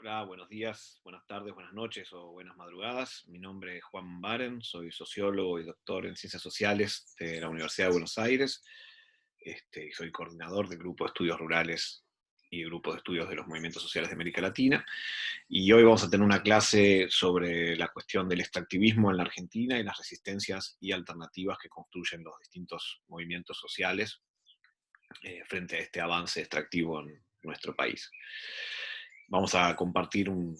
Hola, buenos días, buenas tardes, buenas noches o buenas madrugadas. Mi nombre es Juan Baren, soy sociólogo y doctor en Ciencias Sociales de la Universidad de Buenos Aires. Y soy coordinador del Grupo de Estudios Rurales y Grupo de Estudios de los Movimientos Sociales de América Latina. Y hoy vamos a tener una clase sobre la cuestión del extractivismo en la Argentina y las resistencias y alternativas que construyen los distintos movimientos sociales frente a este avance extractivo en nuestro país. Vamos a compartir un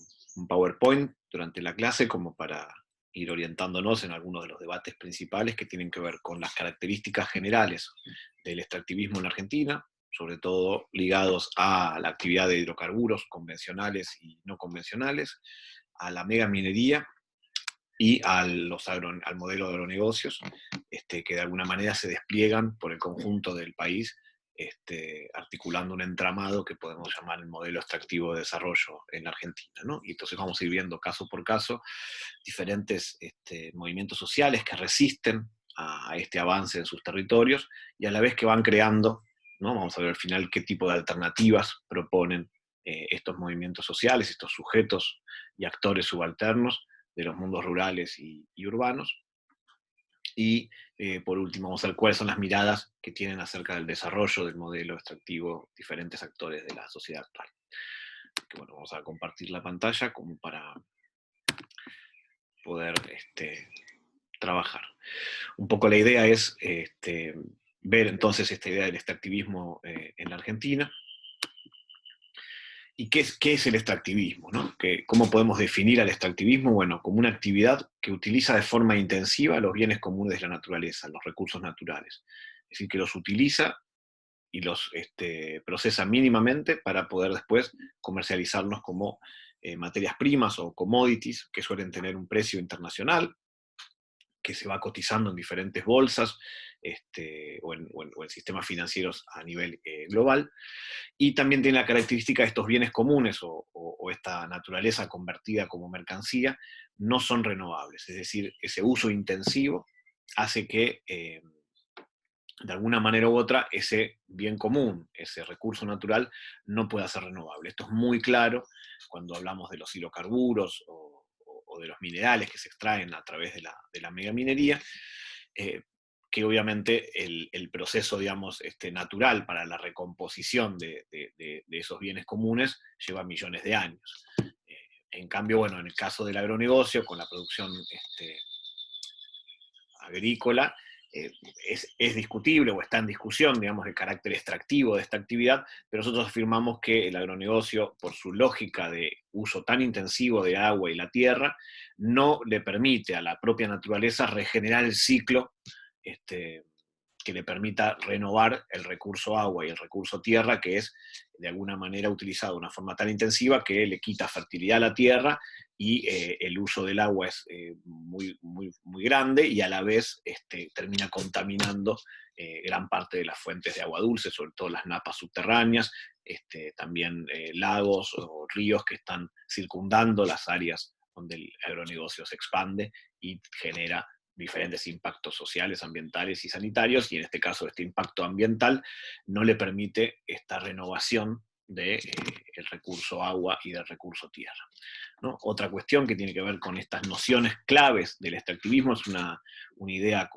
PowerPoint durante la clase como para ir orientándonos en algunos de los debates principales que tienen que ver con las características generales del extractivismo en la Argentina, sobre todo ligados a la actividad de hidrocarburos convencionales y no convencionales, a la megaminería y al modelo de agronegocios, que de alguna manera se despliegan por el conjunto del país, articulando un entramado que podemos llamar el modelo extractivo de desarrollo en la Argentina, ¿no? Y entonces vamos a ir viendo caso por caso diferentes movimientos sociales que resisten a este avance en sus territorios y a la vez que van creando, ¿no? Vamos a ver al final qué tipo de alternativas proponen estos movimientos sociales, estos sujetos y actores subalternos de los mundos rurales y urbanos. Y por último, vamos a ver cuáles son las miradas que tienen acerca del desarrollo del modelo extractivo diferentes actores de la sociedad actual. Que, bueno, vamos a compartir la pantalla como para poder trabajar. Un poco la idea es ver entonces esta idea del extractivismo en la Argentina. ¿Y qué es el extractivismo? ¿No? ¿Cómo podemos definir al extractivismo? Bueno, como una actividad que utiliza de forma intensiva los bienes comunes de la naturaleza, los recursos naturales. Es decir, que los utiliza y los procesa mínimamente para poder después comercializarlos como materias primas o commodities que suelen tener un precio internacional, que se va cotizando en diferentes bolsas o en sistemas financieros a nivel global. Y también tiene la característica de estos bienes comunes o esta naturaleza convertida como mercancía, no son renovables. Es decir, ese uso intensivo hace que, de alguna manera u otra, ese bien común, ese recurso natural, no pueda ser renovable. Esto es muy claro cuando hablamos de los hidrocarburos o de los minerales que se extraen a través de la megaminería, eh, que obviamente el proceso, digamos, natural para la recomposición de esos bienes comunes lleva millones de años. En cambio, bueno, en el caso del agronegocio, con la producción agrícola, eh, es discutible o está en discusión, digamos, el carácter extractivo de esta actividad, pero nosotros afirmamos que el agronegocio, por su lógica de uso tan intensivo de agua y la tierra, no le permite a la propia naturaleza regenerar el ciclo que le permita renovar el recurso agua y el recurso tierra, que es de alguna manera utilizado de una forma tan intensiva que le quita fertilidad a la tierra y el uso del agua es muy grande y a la vez termina contaminando gran parte de las fuentes de agua dulce, sobre todo las napas subterráneas, también lagos o ríos que están circundando las áreas donde el agronegocio se expande y genera diferentes impactos sociales, ambientales y sanitarios, y en este caso este impacto ambiental no le permite esta renovación del recurso agua y del recurso tierra, ¿no? Otra cuestión que tiene que ver con estas nociones claves del extractivismo es una idea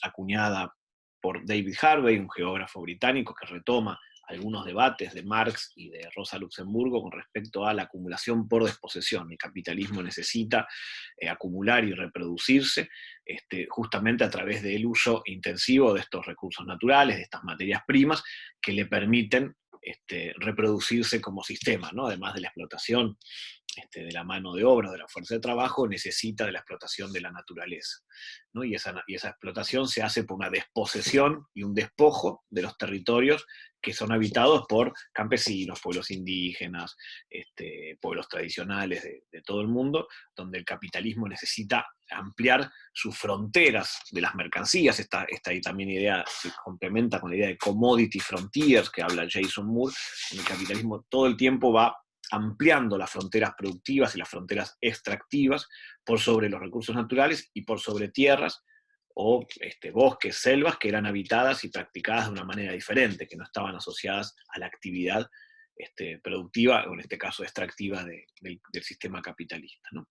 acuñada por David Harvey, un geógrafo británico que retoma algunos debates de Marx y de Rosa Luxemburgo con respecto a la acumulación por desposesión. El capitalismo necesita acumular y reproducirse justamente a través del uso intensivo de estos recursos naturales, de estas materias primas, que le permiten reproducirse como sistema, ¿no? Además de la explotación de la mano de obra, de la fuerza de trabajo, necesita de la explotación de la naturaleza, ¿no? Y esa explotación se hace por una desposesión y un despojo de los territorios que son habitados por campesinos, pueblos indígenas, pueblos tradicionales de todo el mundo, donde el capitalismo necesita ampliar sus fronteras de las mercancías. Esta también idea se complementa con la idea de commodity frontiers que habla Jason Moore, en el capitalismo todo el tiempo va ampliando las fronteras productivas y las fronteras extractivas por sobre los recursos naturales y por sobre tierras o bosques, selvas que eran habitadas y practicadas de una manera diferente, que no estaban asociadas a la actividad productiva, o en este caso extractiva, del sistema capitalista, ¿no?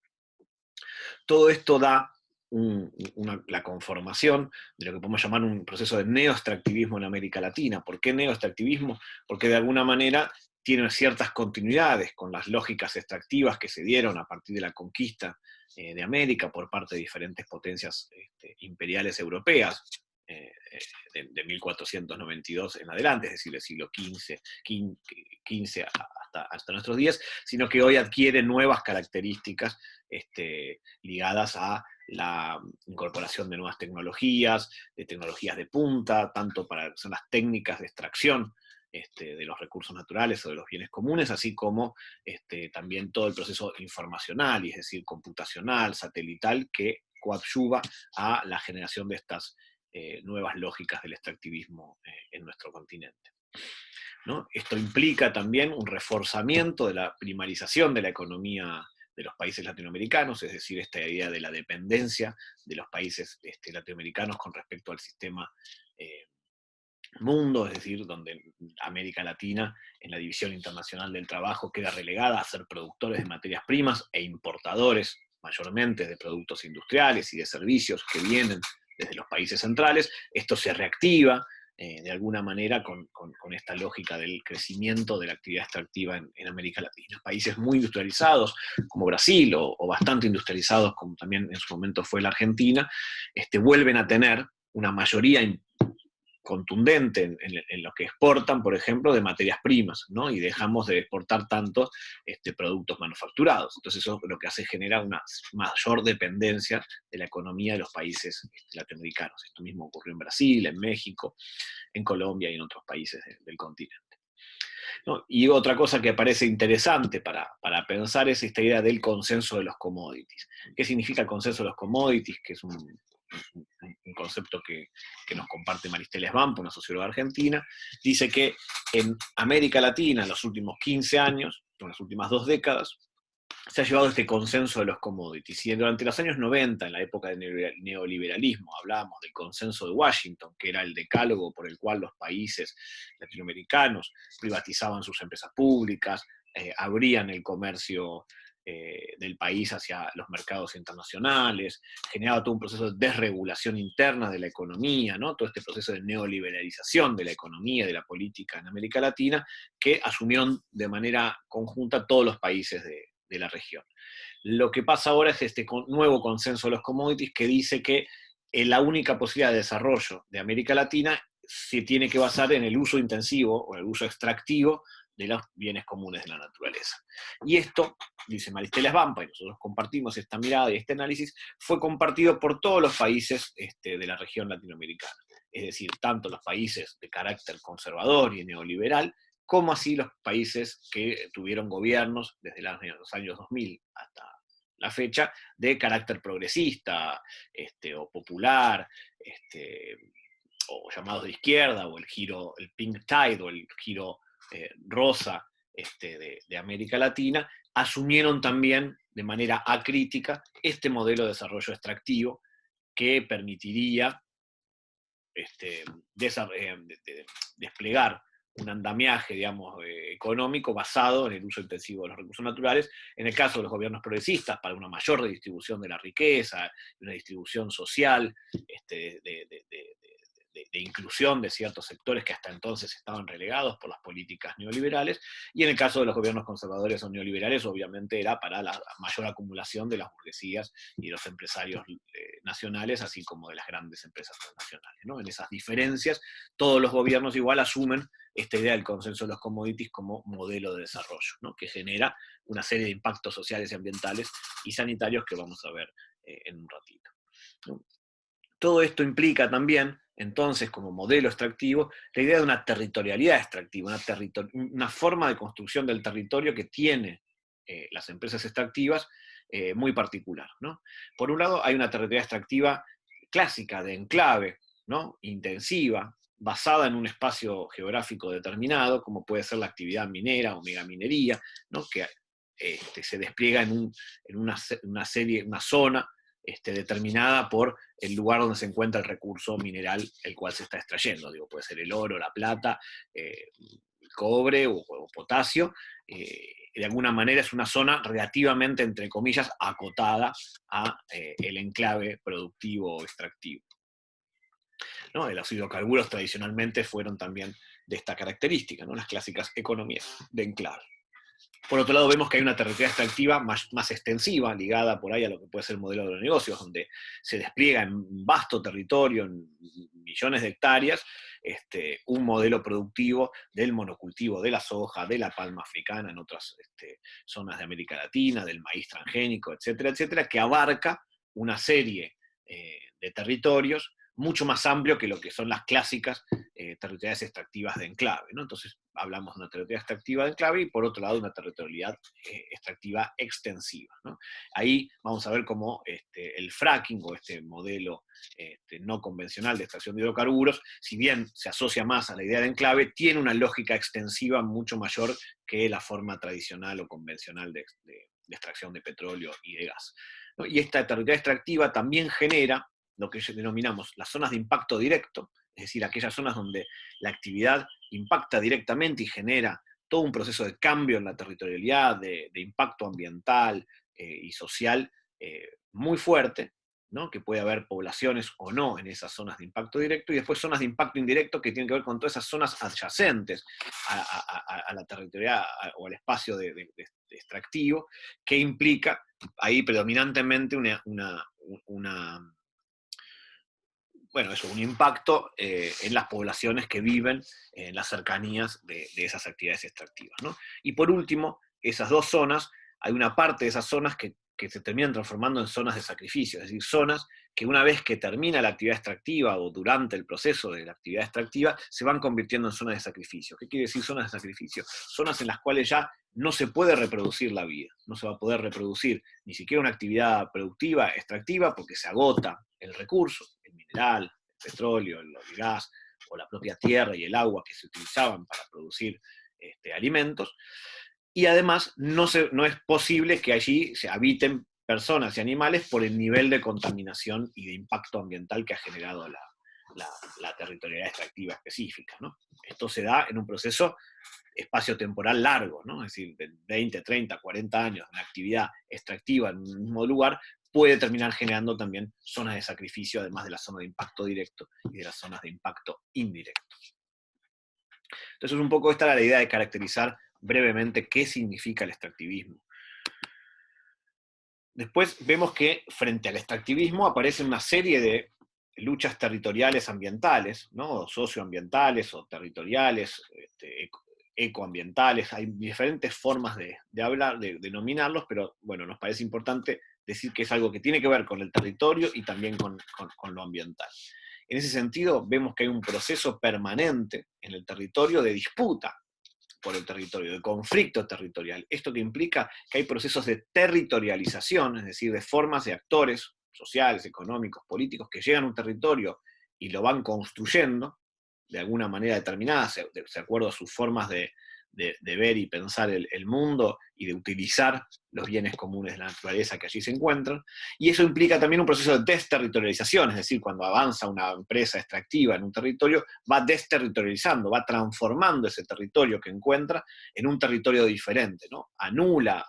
Todo esto da la conformación de lo que podemos llamar un proceso de neoextractivismo en América Latina. ¿Por qué neoextractivismo? Porque de alguna manera tiene ciertas continuidades con las lógicas extractivas que se dieron a partir de la conquista de América por parte de diferentes potencias imperiales europeas, de 1492 en adelante, es decir, del siglo XV hasta nuestros días, sino que hoy adquiere nuevas características ligadas a la incorporación de nuevas tecnologías, de tecnologías de punta, tanto para son las técnicas de extracción de los recursos naturales o de los bienes comunes, así como también todo el proceso informacional, es decir, computacional, satelital, que coadyuva a la generación de estas nuevas lógicas del extractivismo en nuestro continente, ¿no? Esto implica también un reforzamiento de la primarización de la economía de los países latinoamericanos, es decir, esta idea de la dependencia de los países latinoamericanos con respecto al sistema mundo, es decir, donde América Latina, en la división internacional del trabajo, queda relegada a ser productores de materias primas e importadores mayormente de productos industriales y de servicios que vienen desde los países centrales. Esto se reactiva de alguna manera con esta lógica del crecimiento de la actividad extractiva en América Latina. Países muy industrializados, como Brasil, o bastante industrializados, como también en su momento fue la Argentina, vuelven a tener una mayoría contundente en lo que exportan, por ejemplo, de materias primas, ¿no? Y dejamos de exportar tanto productos manufacturados. Entonces eso lo que hace genera una mayor dependencia de la economía de los países latinoamericanos. Esto mismo ocurrió en Brasil, en México, en Colombia y en otros países del continente, ¿no? Y otra cosa que parece interesante para pensar es esta idea del consenso de los commodities. ¿Qué significa el consenso de los commodities? Que es un concepto que nos comparte Maristela Svampa, una socióloga argentina. Dice que en América Latina, en los últimos 15 años, en las últimas 2 décadas, se ha llevado este consenso de los commodities. Y durante los años 90, en la época del neoliberalismo, hablábamos del consenso de Washington, que era el decálogo por el cual los países latinoamericanos privatizaban sus empresas públicas, abrían el comercio del país hacia los mercados internacionales, generaba todo un proceso de desregulación interna de la economía, ¿no? Todo este proceso de neoliberalización de la economía, de la política en América Latina, que asumieron de manera conjunta todos los países de la región. Lo que pasa ahora es este nuevo consenso de los commodities que dice que la única posibilidad de desarrollo de América Latina se tiene que basar en el uso intensivo o el uso extractivo de los bienes comunes de la naturaleza. Y esto, dice Maristela Svampa, y nosotros compartimos esta mirada y este análisis, fue compartido por todos los países de la región latinoamericana. Es decir, tanto los países de carácter conservador y neoliberal, como así los países que tuvieron gobiernos desde los años 2000 hasta la fecha, de carácter progresista, o popular, o llamados de izquierda, o el pink tide, o el giro rosa de América Latina, asumieron también de manera acrítica este modelo de desarrollo extractivo que permitiría desplegar un andamiaje, digamos, económico basado en el uso intensivo de los recursos naturales, en el caso de los gobiernos progresistas, para una mayor redistribución de la riqueza, una distribución social, de inclusión de ciertos sectores que hasta entonces estaban relegados por las políticas neoliberales, y en el caso de los gobiernos conservadores o neoliberales, obviamente era para la mayor acumulación de las burguesías y de los empresarios nacionales, así como de las grandes empresas transnacionales, ¿no? En esas diferencias, todos los gobiernos igual asumen esta idea del consenso de los commodities como modelo de desarrollo, ¿no? Que genera una serie de impactos sociales y ambientales y sanitarios que vamos a ver en un ratito, ¿no? Todo esto implica también, entonces, como modelo extractivo, la idea de una territorialidad extractiva, una forma de construcción del territorio que tiene las empresas extractivas muy particular, ¿no? Por un lado, hay una territorialidad extractiva clásica, de enclave, ¿no? Intensiva, basada en un espacio geográfico determinado, como puede ser la actividad minera o megaminería, ¿no? Que se despliega en una zona determinada por el lugar donde se encuentra el recurso mineral el cual se está extrayendo. Digo, puede ser el oro, la plata, el cobre o potasio, de alguna manera es una zona relativamente, entre comillas, acotada a el enclave productivo o extractivo, ¿no? Los hidrocarburos tradicionalmente fueron también de esta característica, ¿no? Las clásicas economías de enclave. Por otro lado, vemos que hay una territorialidad extractiva más extensiva, ligada por ahí a lo que puede ser el modelo de los negocios, donde se despliega en un vasto territorio, en millones de hectáreas, un modelo productivo del monocultivo de la soja, de la palma africana, en otras zonas de América Latina, del maíz transgénico, etcétera, etcétera, que abarca una serie de territorios mucho más amplio que lo que son las clásicas territorialidades extractivas de enclave, ¿no? Entonces hablamos de una territorialidad extractiva de enclave y por otro lado una territorialidad extractiva extensiva, ¿no? Ahí vamos a ver cómo el fracking o este modelo no convencional de extracción de hidrocarburos, si bien se asocia más a la idea de enclave, tiene una lógica extensiva mucho mayor que la forma tradicional o convencional de extracción de petróleo y de gas, ¿no? Y esta territorialidad extractiva también genera lo que denominamos las zonas de impacto directo, es decir, aquellas zonas donde la actividad impacta directamente y genera todo un proceso de cambio en la territorialidad, de impacto ambiental y social muy fuerte, ¿no? Que puede haber poblaciones o no en esas zonas de impacto directo, y después zonas de impacto indirecto que tienen que ver con todas esas zonas adyacentes a la territorialidad o al espacio de extractivo, que implica ahí predominantemente bueno, eso, un impacto en las poblaciones que viven en las cercanías de esas actividades extractivas, ¿no? Y por último, esas dos zonas, hay una parte de esas zonas que se terminan transformando en zonas de sacrificio, es decir, zonas que una vez que termina la actividad extractiva o durante el proceso de la actividad extractiva, se van convirtiendo en zonas de sacrificio. ¿Qué quiere decir zonas de sacrificio? Zonas en las cuales ya no se puede reproducir la vida, no se va a poder reproducir ni siquiera una actividad productiva, extractiva, porque se agota el recurso, el mineral, el petróleo, el gas, o la propia tierra y el agua que se utilizaban para producir alimentos, y además no es posible que allí se habiten personas y animales por el nivel de contaminación y de impacto ambiental que ha generado la territorialidad extractiva específica, ¿no? Esto se da en un proceso espacio-temporal largo, ¿no? Es decir, de 20, 30, 40 años de una actividad extractiva en un mismo lugar puede terminar generando también zonas de sacrificio, además de la zona de impacto directo y de las zonas de impacto indirecto. Entonces, un poco esta era la idea de caracterizar brevemente qué significa el extractivismo. Después vemos que frente al extractivismo aparece una serie de luchas territoriales ambientales, ¿no? Socioambientales o territoriales, ecoambientales. Hay diferentes formas de hablar, de denominarlos, pero bueno, nos parece importante decir que es algo que tiene que ver con el territorio y también con lo ambiental. En ese sentido, vemos que hay un proceso permanente en el territorio de disputa por el territorio, de conflicto territorial. Esto que implica que hay procesos de territorialización, es decir, de formas de actores sociales, económicos, políticos, que llegan a un territorio y lo van construyendo de alguna manera determinada, de acuerdo a sus formas de ver y pensar el mundo y de utilizar los bienes comunes de la naturaleza que allí se encuentran. Y eso implica también un proceso de desterritorialización, es decir, cuando avanza una empresa extractiva en un territorio, va desterritorializando, va transformando ese territorio que encuentra en un territorio diferente, ¿no? Anula,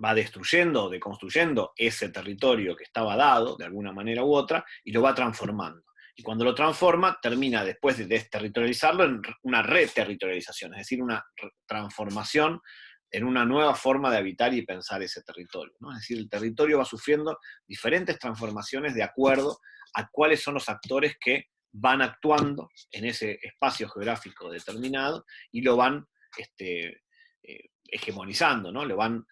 va destruyendo o deconstruyendo ese territorio que estaba dado de alguna manera u otra y lo va transformando. Y cuando lo transforma, termina después de desterritorializarlo en una reterritorialización, es decir, una transformación en una nueva forma de habitar y pensar ese territorio, ¿no? Es decir, el territorio va sufriendo diferentes transformaciones de acuerdo a cuáles son los actores que van actuando en ese espacio geográfico determinado y lo van hegemonizando, ¿no? Lo van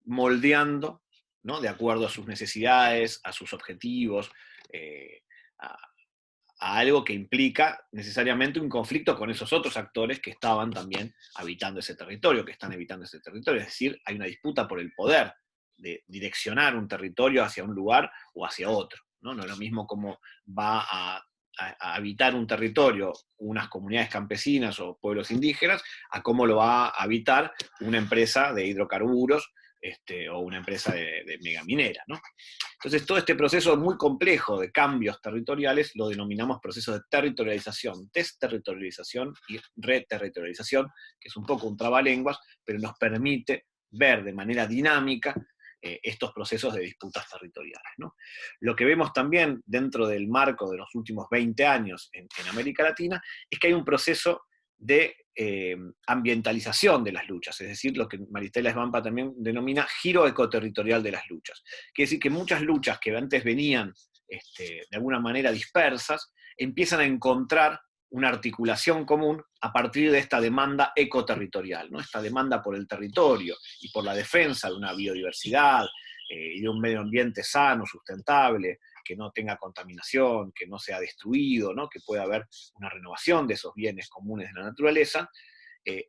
moldeando, ¿no? De acuerdo a sus necesidades, a sus objetivos, a, a algo que implica necesariamente un conflicto con esos otros actores que estaban también habitando ese territorio, que están habitando ese territorio. Es decir, hay una disputa por el poder de direccionar un territorio hacia un lugar o hacia otro, ¿no? No es lo mismo como va a habitar un territorio unas comunidades campesinas o pueblos indígenas, a cómo lo va a habitar una empresa de hidrocarburos o una empresa de megaminera, ¿no? Entonces, todo este proceso muy complejo de cambios territoriales lo denominamos proceso de territorialización, desterritorialización y reterritorialización, que es un poco un trabalenguas, pero nos permite ver de manera dinámica estos procesos de disputas territoriales, ¿no? Lo que vemos también dentro del marco de los últimos 20 años en América Latina es que hay un proceso de ambientalización de las luchas, es decir, lo que Maristela Svampa también denomina giro ecoterritorial de las luchas. Quiere decir que muchas luchas que antes venían de alguna manera dispersas, empiezan a encontrar una articulación común a partir de esta demanda ecoterritorial, ¿no? Esta demanda por el territorio y por la defensa de una biodiversidad y de un medio ambiente sano, sustentable, que no tenga contaminación, que no sea destruido, ¿no? Que pueda haber una renovación de esos bienes comunes de la naturaleza,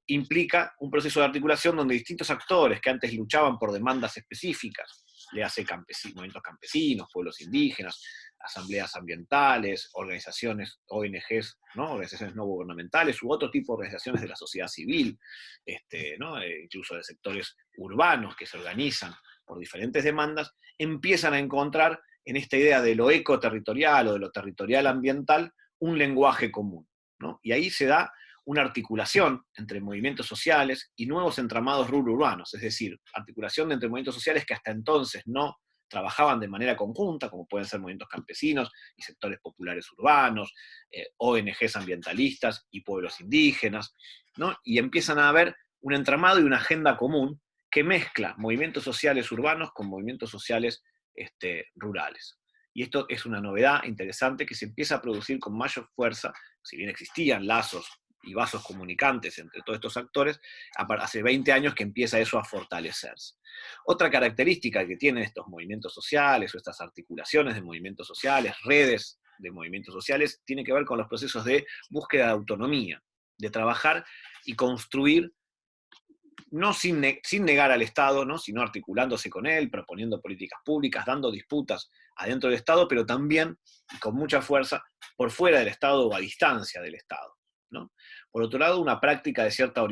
implica un proceso de articulación donde distintos actores que antes luchaban por demandas específicas, le hace movimientos campesinos, pueblos indígenas, asambleas ambientales, organizaciones, ONGs, ¿no? Organizaciones no gubernamentales, u otro tipo de organizaciones de la sociedad civil, ¿no? Incluso de sectores urbanos que se organizan por diferentes demandas, empiezan a encontrar en esta idea de lo ecoterritorial o de lo territorial ambiental un lenguaje común, ¿no? Y ahí se da una articulación entre movimientos sociales y nuevos entramados rururbanos, es decir, articulación entre movimientos sociales que hasta entonces no trabajaban de manera conjunta, como pueden ser movimientos campesinos y sectores populares urbanos, ONGs ambientalistas y pueblos indígenas, ¿no? Y empiezan a haber un entramado y una agenda común que mezcla movimientos sociales urbanos con movimientos sociales rurales. Y esto es una novedad interesante que se empieza a producir con mayor fuerza, si bien existían lazos y vasos comunicantes entre todos estos actores, hace 20 años que empieza eso a fortalecerse. Otra característica que tienen estos movimientos sociales o estas articulaciones de movimientos sociales, redes de movimientos sociales, tiene que ver con los procesos de búsqueda de autonomía, de trabajar y construir no sin negar al Estado, ¿no? Sino articulándose con él, proponiendo políticas públicas, dando disputas adentro del Estado, pero también, y con mucha fuerza, por fuera del Estado o a distancia del Estado, ¿no? Por otro lado, una práctica de cierta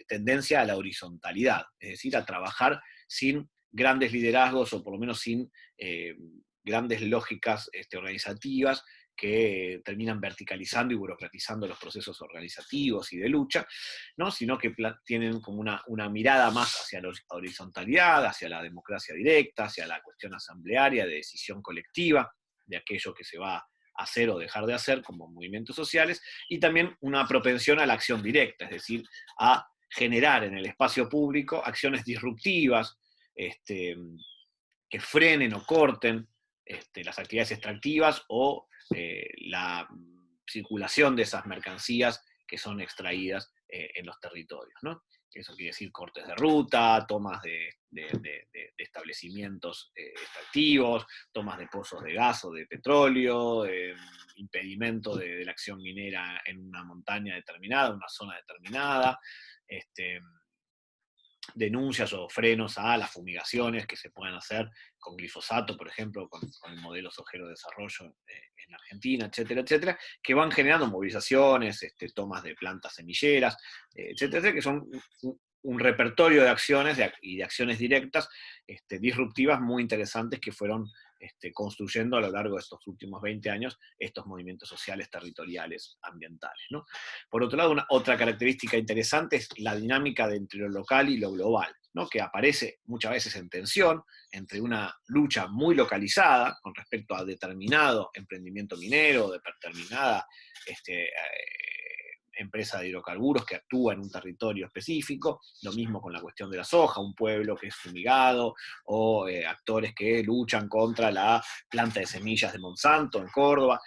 tendencia a la horizontalidad, es decir, a trabajar sin grandes liderazgos o por lo menos sin grandes lógicas organizativas que terminan verticalizando y burocratizando los procesos organizativos y de lucha, ¿no? Sino que tienen como una mirada más hacia la horizontalidad, hacia la democracia directa, hacia la cuestión asamblearia de decisión colectiva, de aquello que se va a hacer o dejar de hacer como movimientos sociales, y también una propensión a la acción directa, es decir, a generar en el espacio público acciones disruptivas, que frenen o corten las actividades extractivas o la circulación de esas mercancías que son extraídas en los territorios, ¿no? Eso quiere decir cortes de ruta, tomas de establecimientos extractivos, tomas de pozos de gas o de petróleo, impedimento de la acción minera en una montaña determinada, una zona determinada, denuncias o frenos a las fumigaciones que se puedan hacer con glifosato, por ejemplo, con el modelo Sojero de Desarrollo en Argentina, etcétera, etcétera, que van generando movilizaciones, tomas de plantas semilleras, etcétera, etcétera, que son un repertorio de acciones y de acciones directas disruptivas muy interesantes que fueron construyendo a lo largo de estos últimos 20 años estos movimientos sociales territoriales ambientales, ¿no? Por otro lado, otra característica interesante es la dinámica de entre lo local y lo global, ¿no? Que aparece muchas veces en tensión entre una lucha muy localizada con respecto a determinado emprendimiento minero, de determinada empresa de hidrocarburos que actúa en un territorio específico, lo mismo con la cuestión de la soja, un pueblo que es fumigado, o actores que luchan contra la planta de semillas de Monsanto en Córdoba,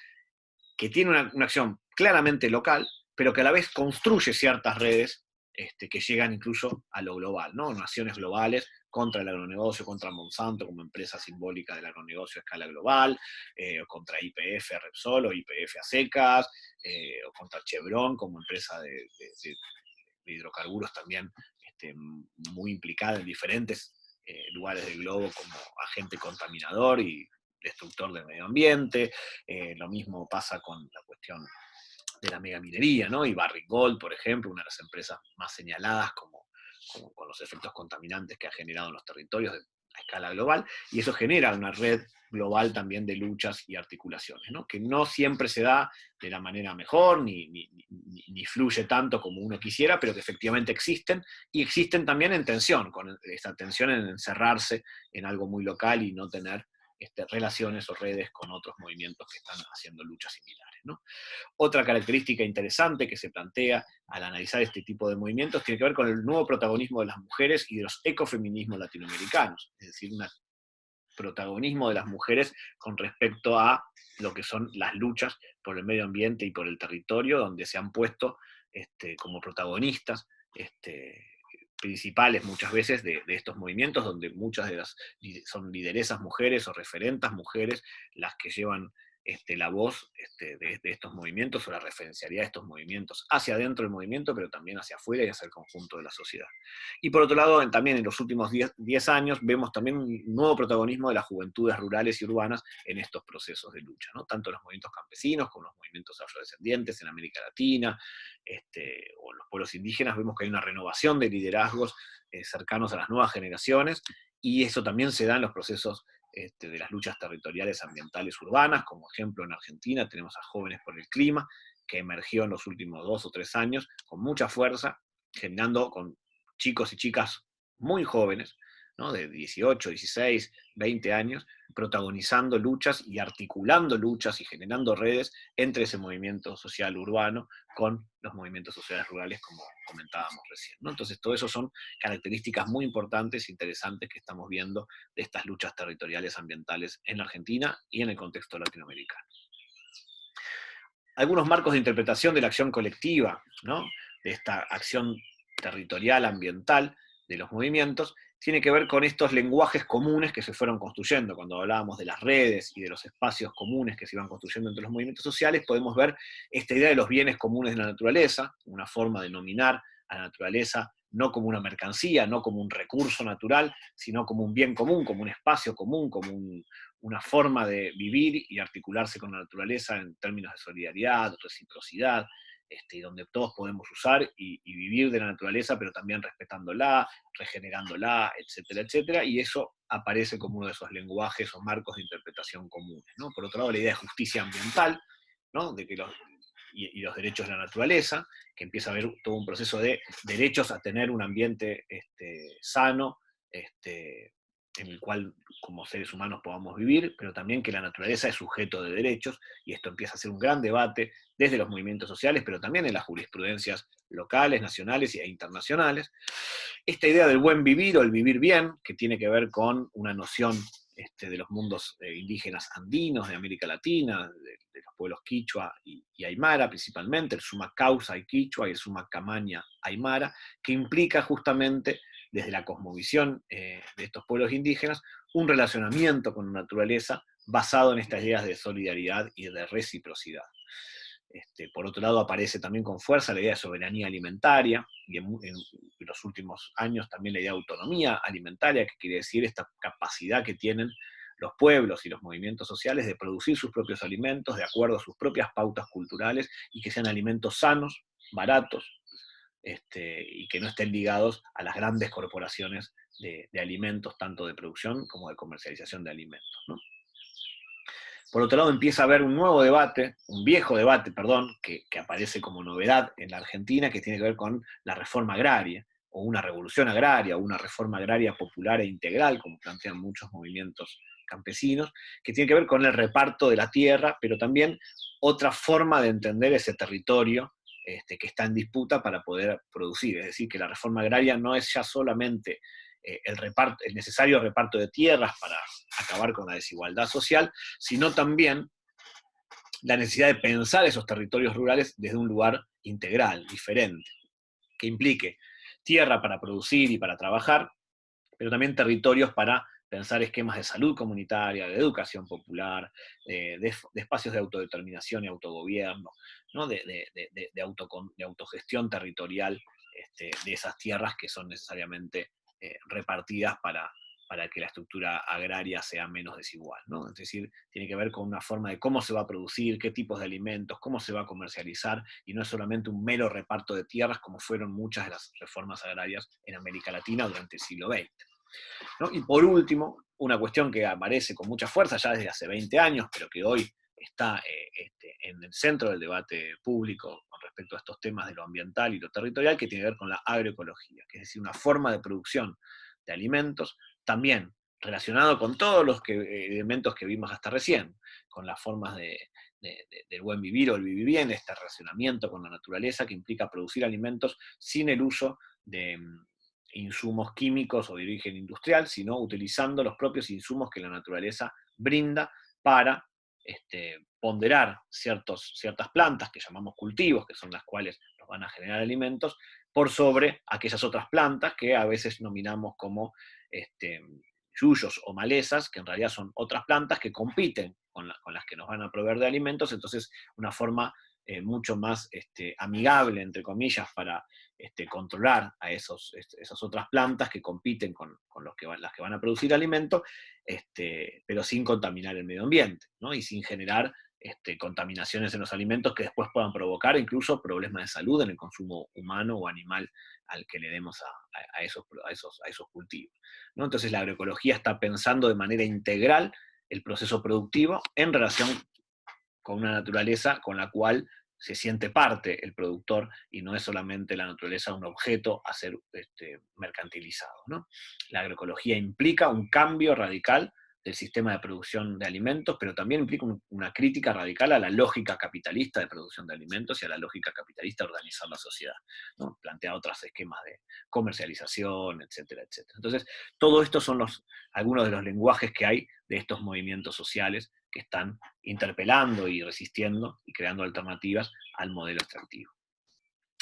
que tiene una acción claramente local, pero que a la vez construye ciertas redes que llegan incluso a lo global, ¿no? Naciones globales contra el agronegocio, contra Monsanto como empresa simbólica del agronegocio a escala global, o contra YPF Repsol o YPF a secas, o contra Chevron como empresa de hidrocarburos también muy implicada en diferentes lugares del globo como agente contaminador y destructor del medio ambiente. Lo mismo pasa con la cuestión de la megaminería, ¿no? Y Barrick Gold, por ejemplo, una de las empresas más señaladas como con los efectos contaminantes que ha generado en los territorios a escala global, y eso genera una red global también de luchas y articulaciones, ¿no? Que no siempre se da de la manera mejor, ni fluye tanto como uno quisiera, pero que efectivamente existen, y existen también en tensión, con esa tensión en encerrarse en algo muy local y no tener relaciones o redes con otros movimientos que están haciendo luchas similares, ¿no? Otra característica interesante que se plantea al analizar este tipo de movimientos tiene que ver con el nuevo protagonismo de las mujeres y de los ecofeminismos latinoamericanos, es decir, un protagonismo de las mujeres con respecto a lo que son las luchas por el medio ambiente y por el territorio, donde se han puesto como protagonistas principales muchas veces de estos movimientos, donde muchas de las son lideresas mujeres o referentas mujeres las que llevan la voz de estos movimientos o la referencialidad de estos movimientos hacia adentro del movimiento, pero también hacia afuera y hacia el conjunto de la sociedad. Y por otro lado, también en los últimos 10 años vemos también un nuevo protagonismo de las juventudes rurales y urbanas en estos procesos de lucha, ¿no? Tanto los movimientos campesinos como los movimientos afrodescendientes en América Latina, o en los pueblos indígenas, vemos que hay una renovación de liderazgos cercanos a las nuevas generaciones, y eso también se da en los procesos de las luchas territoriales ambientales urbanas. Como ejemplo, en Argentina tenemos a Jóvenes por el Clima, que emergió en los últimos 2 o 3 años con mucha fuerza, generando con chicos y chicas muy jóvenes, ¿no? De 18, 16, 20 años, protagonizando luchas y articulando luchas y generando redes entre ese movimiento social urbano con los movimientos sociales rurales, como comentábamos recién, ¿no? Entonces, todo eso son características muy importantes e interesantes que estamos viendo de estas luchas territoriales ambientales en la Argentina y en el contexto latinoamericano. Algunos marcos de interpretación de la acción colectiva, ¿no? De esta acción territorial ambiental de los movimientos, tiene que ver con estos lenguajes comunes que se fueron construyendo. Cuando hablábamos de las redes y de los espacios comunes que se iban construyendo entre los movimientos sociales, podemos ver esta idea de los bienes comunes de la naturaleza, una forma de nominar a la naturaleza no como una mercancía, no como un recurso natural, sino como un bien común, como un espacio común, como una forma de vivir y articularse con la naturaleza en términos de solidaridad, reciprocidad, y donde todos podemos usar y vivir de la naturaleza, pero también respetándola, regenerándola, etcétera, etcétera, y eso aparece como uno de esos lenguajes o marcos de interpretación comunes, ¿no? Por otro lado, la idea de justicia ambiental, ¿no? De que y los derechos de la naturaleza, que empieza a haber todo un proceso de derechos a tener un ambiente sano, en el cual como seres humanos podamos vivir, pero también que la naturaleza es sujeto de derechos, y esto empieza a ser un gran debate desde los movimientos sociales, pero también en las jurisprudencias locales, nacionales e internacionales. Esta idea del buen vivir o el vivir bien, que tiene que ver con una noción de los mundos indígenas andinos de América Latina, de los pueblos quichua y aymara principalmente, el Sumac Causa y quichua y el Sumac Camaña aymara, que implica justamente desde la cosmovisión de estos pueblos indígenas un relacionamiento con la naturaleza basado en estas ideas de solidaridad y de reciprocidad. Por otro lado, aparece también con fuerza la idea de soberanía alimentaria, y en los últimos años también la idea de autonomía alimentaria, que quiere decir esta capacidad que tienen los pueblos y los movimientos sociales de producir sus propios alimentos de acuerdo a sus propias pautas culturales, y que sean alimentos sanos, baratos, y que no estén ligados a las grandes corporaciones de alimentos, tanto de producción como de comercialización de alimentos, ¿no? Por otro lado, empieza a haber un nuevo debate, un viejo debate, perdón, que aparece como novedad en la Argentina, que tiene que ver con la reforma agraria, o una revolución agraria, o una reforma agraria popular e integral, como plantean muchos movimientos campesinos, que tiene que ver con el reparto de la tierra, pero también otra forma de entender ese territorio que está en disputa para poder producir. Es decir, que la reforma agraria no es ya solamente el necesario reparto de tierras para acabar con la desigualdad social, sino también la necesidad de pensar esos territorios rurales desde un lugar integral, diferente, que implique tierra para producir y para trabajar, pero también territorios para pensar esquemas de salud comunitaria, de educación popular, de espacios de autodeterminación y autogobierno, ¿no? de autogestión territorial de esas tierras que son necesariamente repartidas para para que la estructura agraria sea menos desigual, ¿no? Es decir, tiene que ver con una forma de cómo se va a producir, qué tipos de alimentos, cómo se va a comercializar, y no es solamente un mero reparto de tierras como fueron muchas de las reformas agrarias en América Latina durante el siglo XX. ¿No? Y por último, una cuestión que aparece con mucha fuerza ya desde hace 20 años, pero que hoy está en el centro del debate público con respecto a estos temas de lo ambiental y lo territorial, que tiene que ver con la agroecología, que es decir, una forma de producción de alimentos, también relacionado con todos los elementos que vimos hasta recién, con las formas del buen vivir o el vivir bien, este relacionamiento con la naturaleza que implica producir alimentos sin el uso de insumos químicos o de origen industrial, sino utilizando los propios insumos que la naturaleza brinda para ponderar ciertas plantas que llamamos cultivos, que son las cuales nos van a generar alimentos, por sobre aquellas otras plantas que a veces nominamos como yuyos o malezas, que en realidad son otras plantas que compiten con las que nos van a proveer de alimentos. Entonces una forma mucho más amigable, entre comillas, para controlar a esas otras plantas que compiten con las que van a producir alimentos, pero sin contaminar el medio ambiente, ¿no? Y sin generar contaminaciones en los alimentos que después puedan provocar incluso problemas de salud en el consumo humano o animal al que le demos a esos cultivos, ¿no? Entonces la agroecología está pensando de manera integral el proceso productivo en relación con una naturaleza con la cual se siente parte el productor y no es solamente la naturaleza un objeto a ser mercantilizado, ¿no? La agroecología implica un cambio radical del sistema de producción de alimentos, pero también implica una crítica radical a la lógica capitalista de producción de alimentos y a la lógica capitalista de organizar la sociedad, ¿no? Plantea otros esquemas de comercialización, etcétera, etcétera. Entonces, todo esto son algunos de los lenguajes que hay de estos movimientos sociales que están interpelando y resistiendo y creando alternativas al modelo extractivo.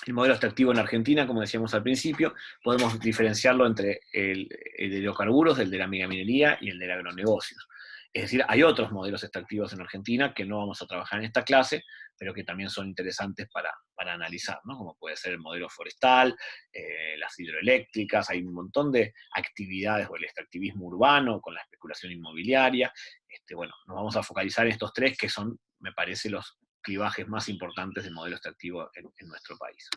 El modelo extractivo en Argentina, como decíamos al principio, podemos diferenciarlo entre el de hidrocarburos, el de la megaminería y el de agronegocios. Es decir, hay otros modelos extractivos en Argentina que no vamos a trabajar en esta clase, pero que también son interesantes para analizar, ¿no? Como puede ser el modelo forestal, las hidroeléctricas, hay un montón de actividades, o el extractivismo urbano con la especulación inmobiliaria. Bueno, nos vamos a focalizar en estos tres que son, me parece, los clivajes más importantes del modelo extractivo en nuestro país.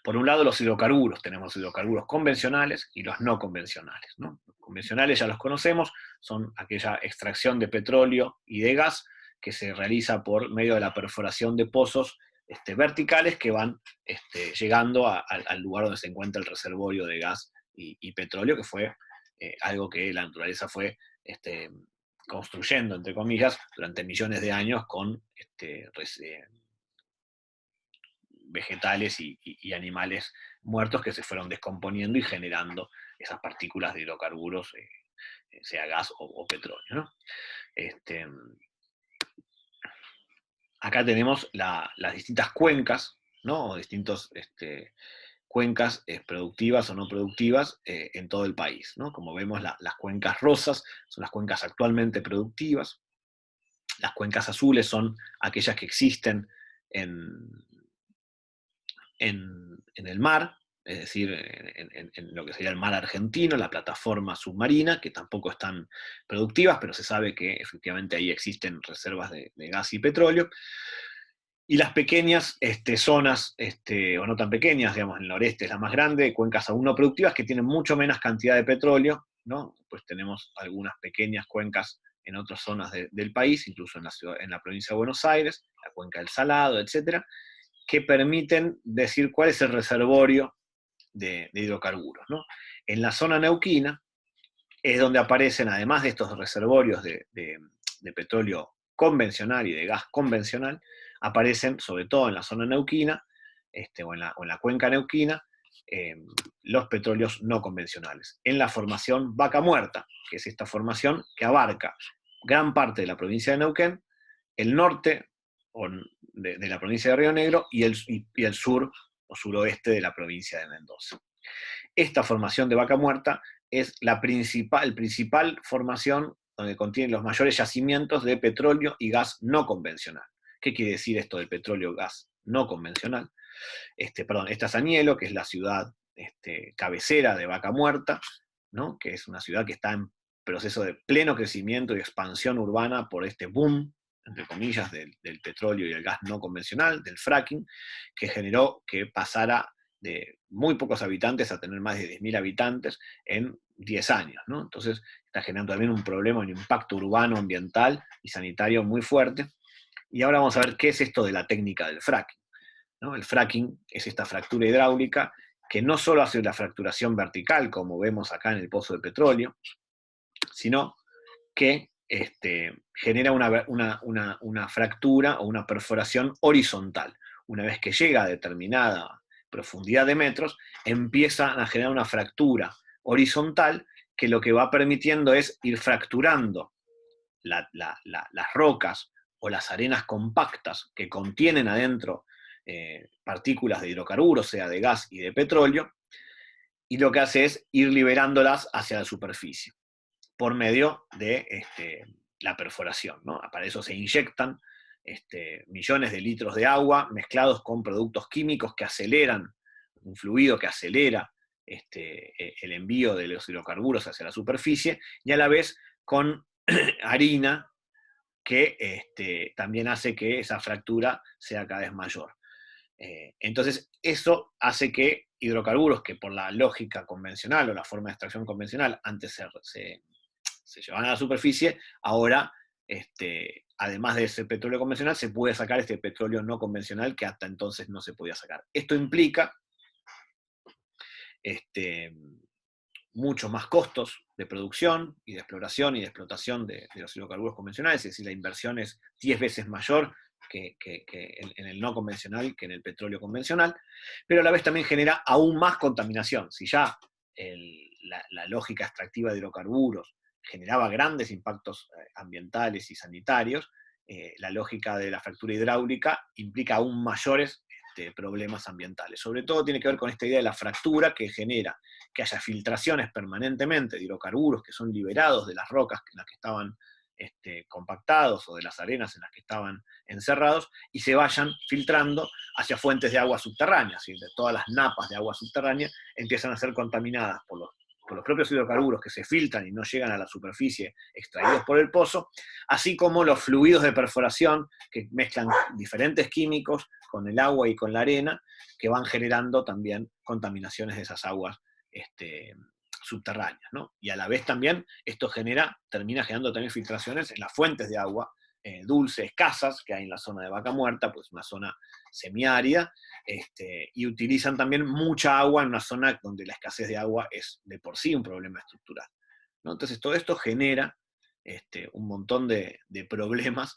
Por un lado, los hidrocarburos. Tenemos los hidrocarburos convencionales y los no convencionales, ¿no? Los convencionales ya los conocemos, son aquella extracción de petróleo y de gas que se realiza por medio de la perforación de pozos verticales que van llegando al lugar donde se encuentra el reservorio de gas y petróleo, que fue algo que la naturaleza fue construyendo, entre comillas, durante millones de años con vegetales y animales muertos que se fueron descomponiendo y generando esas partículas de hidrocarburos, sea gas o petróleo, ¿no? Acá tenemos las distintas cuencas, ¿no? O distintos cuencas productivas o no productivas en todo el país, ¿no? Como vemos, las cuencas rosas son las cuencas actualmente productivas, las cuencas azules son aquellas que existen en el mar, es decir, en lo que sería el mar argentino, la plataforma submarina, que tampoco están productivas, pero se sabe que efectivamente ahí existen reservas de gas y petróleo. Y las pequeñas zonas, o no tan pequeñas, digamos, en el noreste es la más grande, cuencas aún no productivas que tienen mucho menos cantidad de petróleo, ¿no? Pues tenemos algunas pequeñas cuencas en otras zonas del país, incluso en la provincia de Buenos Aires, la cuenca del Salado, etcétera, que permiten decir cuál es el reservorio de hidrocarburos, ¿no? En la zona neuquina es donde aparecen, además de estos reservorios de petróleo convencional y de gas convencional, aparecen, sobre todo en la zona neuquina, o en la cuenca neuquina, los petróleos no convencionales. En la formación Vaca Muerta, que es esta formación que abarca gran parte de la provincia de Neuquén, el norte de la provincia de Río Negro y el sur o suroeste de la provincia de Mendoza. Esta formación de Vaca Muerta es la principal formación donde contiene los mayores yacimientos de petróleo y gas no convencional. ¿Qué quiere decir esto de petróleo y gas no convencional? Esta es Añelo, que es la ciudad cabecera de Vaca Muerta, ¿no? Que es una ciudad que está en proceso de pleno crecimiento y expansión urbana por este boom, entre comillas, del petróleo y el gas no convencional, del fracking, que generó que pasara de muy pocos habitantes a tener más de 10.000 habitantes en 10 años, ¿no? Entonces está generando también un problema, un impacto urbano, ambiental y sanitario muy fuerte. Y ahora vamos a ver qué es esto de la técnica del fracking, ¿no? El fracking es esta fractura hidráulica que no solo hace la fracturación vertical, como vemos acá en el pozo de petróleo, sino que genera una fractura o una perforación horizontal. Una vez que llega a determinada profundidad de metros, empieza a generar una fractura horizontal que lo que va permitiendo es ir fracturando las rocas o las arenas compactas que contienen adentro partículas de hidrocarburos, sea de gas y de petróleo, y lo que hace es ir liberándolas hacia la superficie por medio de la perforación, ¿no? Para eso se inyectan millones de litros de agua mezclados con productos químicos que aceleran, un fluido que acelera el envío de los hidrocarburos hacia la superficie, y a la vez con harina que también hace que esa fractura sea cada vez mayor. Entonces, eso hace que hidrocarburos que por la lógica convencional o la forma de extracción convencional antes se llevaban a la superficie, ahora, además de ese petróleo convencional, se puede sacar este petróleo no convencional que hasta entonces no se podía sacar. Esto implica muchos más costos de producción y de exploración y de explotación de los hidrocarburos convencionales, es decir, la inversión es 10 veces mayor que en el no convencional, que en el petróleo convencional, pero a la vez también genera aún más contaminación. Si ya la lógica extractiva de hidrocarburos generaba grandes impactos ambientales y sanitarios, la lógica de la fractura hidráulica implica aún mayores problemas ambientales. Sobre todo tiene que ver con esta idea de la fractura que genera que haya filtraciones permanentemente de hidrocarburos que son liberados de las rocas en las que estaban compactados o de las arenas en las que estaban encerrados y se vayan filtrando hacia fuentes de agua subterráneas, y de todas las napas de agua subterránea empiezan a ser contaminadas por los propios hidrocarburos que se filtran y no llegan a la superficie extraídos por el pozo, así como los fluidos de perforación que mezclan diferentes químicos con el agua y con la arena, que van generando también contaminaciones de esas aguas subterráneas, ¿no? Y a la vez también esto termina generando también filtraciones en las fuentes de agua dulce, escasas, que hay en la zona de Vaca Muerta, pues una zona semiárida, y utilizan también mucha agua en una zona donde la escasez de agua es de por sí un problema estructural, ¿no? Entonces todo esto genera un montón de problemas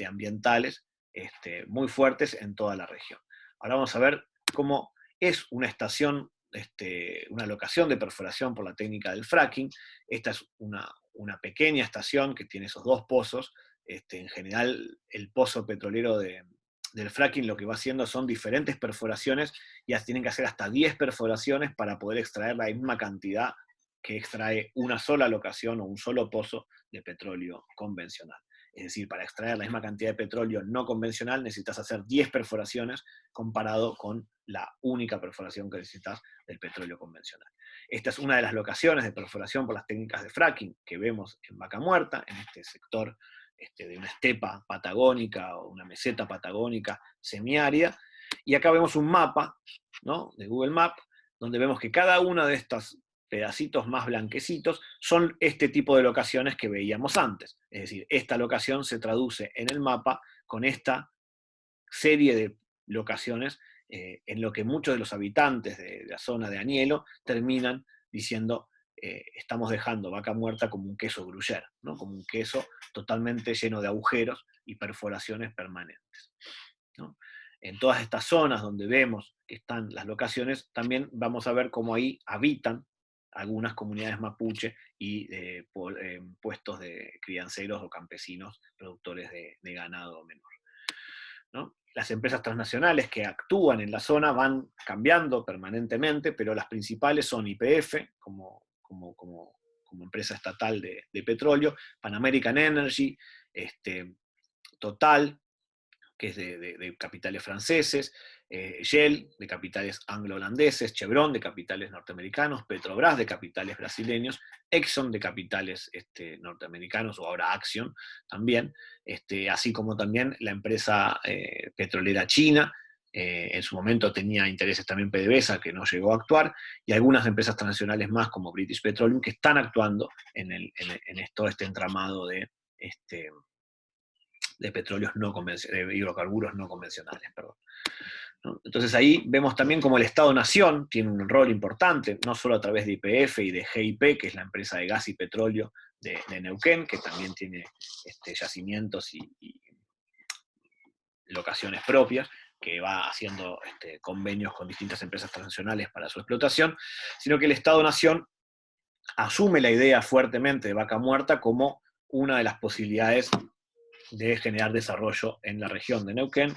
ambientales muy fuertes en toda la región. Ahora vamos a ver cómo es una estación, una locación de perforación por la técnica del fracking. Esta es una pequeña estación que tiene esos dos pozos. En general, el pozo petrolero del fracking lo que va haciendo son diferentes perforaciones, y tienen que hacer hasta 10 perforaciones para poder extraer la misma cantidad que extrae una sola locación o un solo pozo de petróleo convencional. Es decir, para extraer la misma cantidad de petróleo no convencional necesitas hacer 10 perforaciones comparado con la única perforación que necesitas del petróleo convencional. Esta es una de las locaciones de perforación por las técnicas de fracking que vemos en Vaca Muerta, en este sector de una estepa patagónica o una meseta patagónica semiárida. Y acá vemos un mapa, ¿no?, de Google Maps, donde vemos que cada una de estas pedacitos más blanquecitos son este tipo de locaciones que veíamos antes. Es decir, esta locación se traduce en el mapa con esta serie de locaciones en lo que muchos de los habitantes de la zona de Anielo terminan diciendo estamos dejando Vaca Muerta como un queso gruyère, ¿no?, como un queso totalmente lleno de agujeros y perforaciones permanentes, ¿no? En todas estas zonas donde vemos que están las locaciones, también vamos a ver cómo ahí habitan algunas comunidades mapuche y puestos de crianceros o campesinos productores de ganado menor, ¿no? Las empresas transnacionales que actúan en la zona van cambiando permanentemente, pero las principales son YPF, como empresa estatal de petróleo, Pan American Energy, Total, que es de capitales franceses, Shell, de capitales anglo-holandeses, Chevron, de capitales norteamericanos, Petrobras, de capitales brasileños, Exxon, de capitales norteamericanos, o ahora Axion también, así como también la empresa petrolera china. En su momento tenía intereses también PDVSA, que no llegó a actuar, y algunas empresas transnacionales más, como British Petroleum, que están actuando en todo este entramado de petróleos no convencionales, de hidrocarburos no convencionales, perdón, ¿no? Entonces ahí vemos también cómo el Estado-Nación tiene un rol importante, no solo a través de YPF y de GIP, que es la empresa de gas y petróleo de Neuquén, que también tiene yacimientos y locaciones propias, que va haciendo convenios con distintas empresas transnacionales para su explotación, sino que el Estado-Nación asume la idea fuertemente de Vaca Muerta como una de las posibilidades de generar desarrollo en la región de Neuquén,